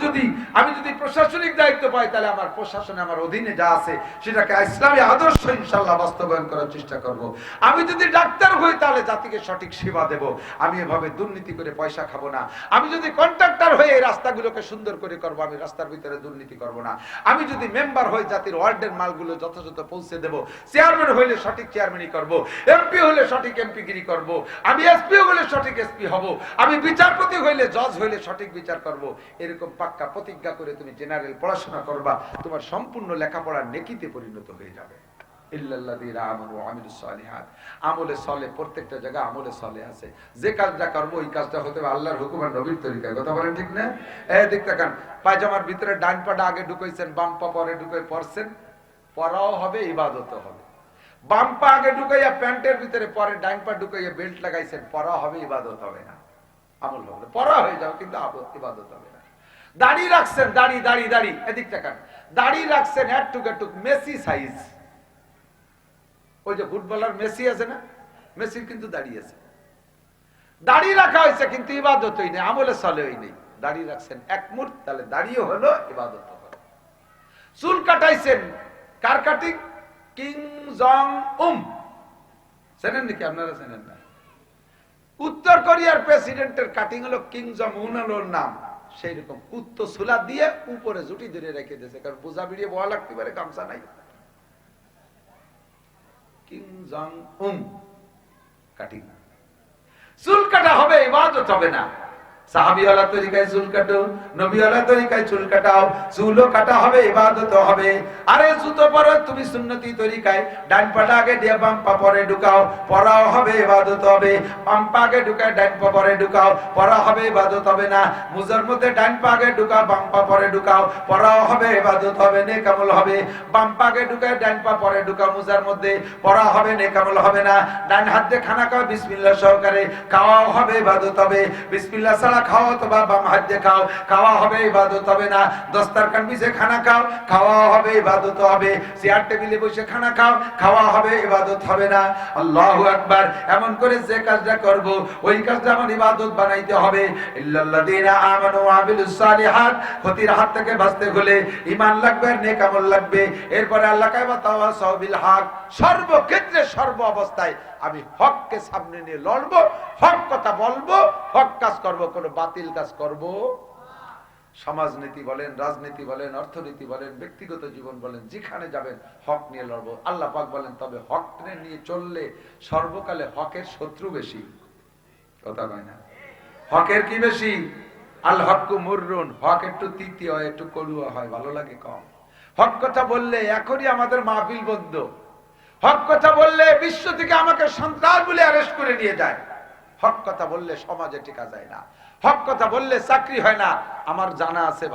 যদি প্রশাসনিক দায়িত্ব পাই তাহলে আমার প্রশাসনে আমার অধীনে যা আছে সেটাকে ইসলামী আদর্শ ইনশাআল্লাহ বাস্তবায়ন করার চেষ্টা করব। আমি যদি ডাক্তার হই তাহলে জাতিকে সঠিক সেবা দেব। আমি এভাবে দুর্নীতি করে পয়সা খাবো না। আমি যদি কন্ট্রাক্টর হয়ে এই রাস্তাগুলোকে সুন্দর করে করব, আমি রাস্তার ভিতরে দুর্নীতি করব না। আমি যদি মেম্বার হই জাতির ওয়ার্ডের মালগুলো যথাযথ পৌঁছে দেব। চেয়ারম্যান হইলে সঠিক চেয়ারম্যানই করব। এমপি হলে সঠিক এমপিগিরি করব। আমি এসপি হলে সঠিক এসপি হব। আমি বিচারপতি হইলে, জজ হইলে সঠিক বিচার করব। এরকম পাক্কা প্রতিজ্ঞা করে তুমি জেনারেল পড়াশোনা করবা, তোমার সম্পূর্ণ লেখাপড়ার নেকিতে পরিণত হয়ে যাবে। ইল্লাল্লাযীনা আমানু ওয়া আমিলুস সালিহাত, আমলে সলে, প্রত্যেকটা জায়গায় আমলে সলে আছে। যে কাজটা করব ওই কাজটা হতে হবে আল্লাহর হুকুম আর নবীর তরিকায়। কথা বলেন ঠিক না? এই দিক তাকান, পায়জামার ভিতরে ডান পাটা আগে ঢুকাইছেন, বাম পা পরে ঢুকাই পড়ছেন, পড়াও হবে, ইবাদতও হবে। বাম পা আগে ঢুকাইয়া প্যান্টের ভিতরে, পরে ডান পা ঢুকাইয়া বেল্ট লাগাইছেন, পড়া হবে, ইবাদত হবে না। আমল হবে, পড়া হয়ে যাবে কিন্তু ইবাদত হবে না। দাড়ি রাখছেন, দাড়ি দাড়ি দাড়ি, এদিক তাকান, দাড়ি রাখছেন এটুক মেসি সাইজ। ওই যে ফুটবলার মেসি আছে না, মেসির কিন্তু দাড়ি আছে। দাড়ি রাখা হয়েছে কিন্তু ইবাদত হই নেই, আমলে চলে হই নেই। দাড়ি রাখছেন এক মুঠ, তাহলে দাড়িও হলো, ইবাদত হলো। চুল কাটাইছেন, কার কাটিং? কিং জং উম, চেনেন নাকি আপনারা? চেনেন না? উত্তর কোরিয়ার প্রেসিডেন্টের কাটিং হলো কিং জং উনের নাম। সেই রকম কুত্তো সুলা দিয়ে উপরে জুটি ধরে রেখে দিয়েছে, কারণ বোঝা বিড়িয়ে বলা লাগতে পারে, গামছা নাই। কিং জং উম কাটিং। চুল কাটা হবে, ইবাদত হবে না। সাহাবীওয়ালা তরিকায় চুল কাটো, নবীওয়ালা তরিকায় চুল কাটাও, চুলও কাটা হবে, ইবাদত হবে। আরে জুতো পরো তুমি সুন্নতি তরিকায়, ডান পাটা আগে দিয়ে বাম পা পরে ঢুকাও, পরাও হবে, ইবাদত হবে। বাম পা আগে ঢুকায় ডান পা পরে ঢুকাও, পরা হবে, ইবাদত হবে না। মুজার মধ্যে ডান পা আগে ঢুকাও, বাম পা পরে ঢুকাও, পরাও হবে, ইবাদত হবে, নেক আমল হবে। বাম পা আগে ঢুকায় ডান পা পরে ঢুকাও মুজার মধ্যে, পরা হবে, নেক আমল হবে না। ডান হাত দিয়ে খানা খাও বিসমিল্লাহ সহকারে, খাওয়াও হবে, ইবাদত হবে। বিসমিল্লাহ ছাড়া খাও অথবা বাম হাত দিয়ে খাও, খাওয়া হবে, ইবাদত হবে না। দস্তারখান বিছে খানা খাও, খাওয়া হবে, ইবাদত হবে। চেয়ার টেবিলে বসে খানা খাও, খাওয়া হবে, ইবাদত হবে না। আল্লাহু আকবার। এমন করে যে কাজটা করব ওই কাজটা আমার ইবাদত বানাইতে হবে। ইল্লাল্লাযীনা আমানু ওয়া আমিলুস সালিহাত, ক্ষতির হাত থেকে বাঁচতে হলে ঈমান লাগবে আর নেক আমল লাগবে। এরপরে আল্লাহ কয় ওয়া তাওয়াসাউ বিল হক, সর্বক্ষেত্রে সর্ব অবস্থায় আমি হককে সামনে নিয়ে লড়বো, হক কথা বলবো, হক কাজ করব, কোনো বাতিল কাজ করব। সমাজনীতি বলেন, রাজনীতি বলেন, অর্থনীতি বলেন, ব্যক্তিগত জীবন বলেন, যেখানে যাবেন হক নিয়ে লড়বো। আল্লাহ পাক বলেন তবে হক নিয়ে চললে সর্বকালে হকের শত্রু বেশি। কথা কয় না? হকের কি বেশি? আল হক্কু মুররুন, হক একটু তিতি হয়, একটু কড়ুয়া হয়, ভালো লাগে কম। হক কথা বললে এখনই আমাদের মাহফিল বন্ধ। হক কথা বললে বিশ্ব থেকে আমাকে সন্ত্রাস বলে অ্যারেস্ট করে নিয়ে যায়। হক কথা বললে সমাজে টিকা যায় না। হক কথা বললে চাকরি হয় না। আমার জানা আছে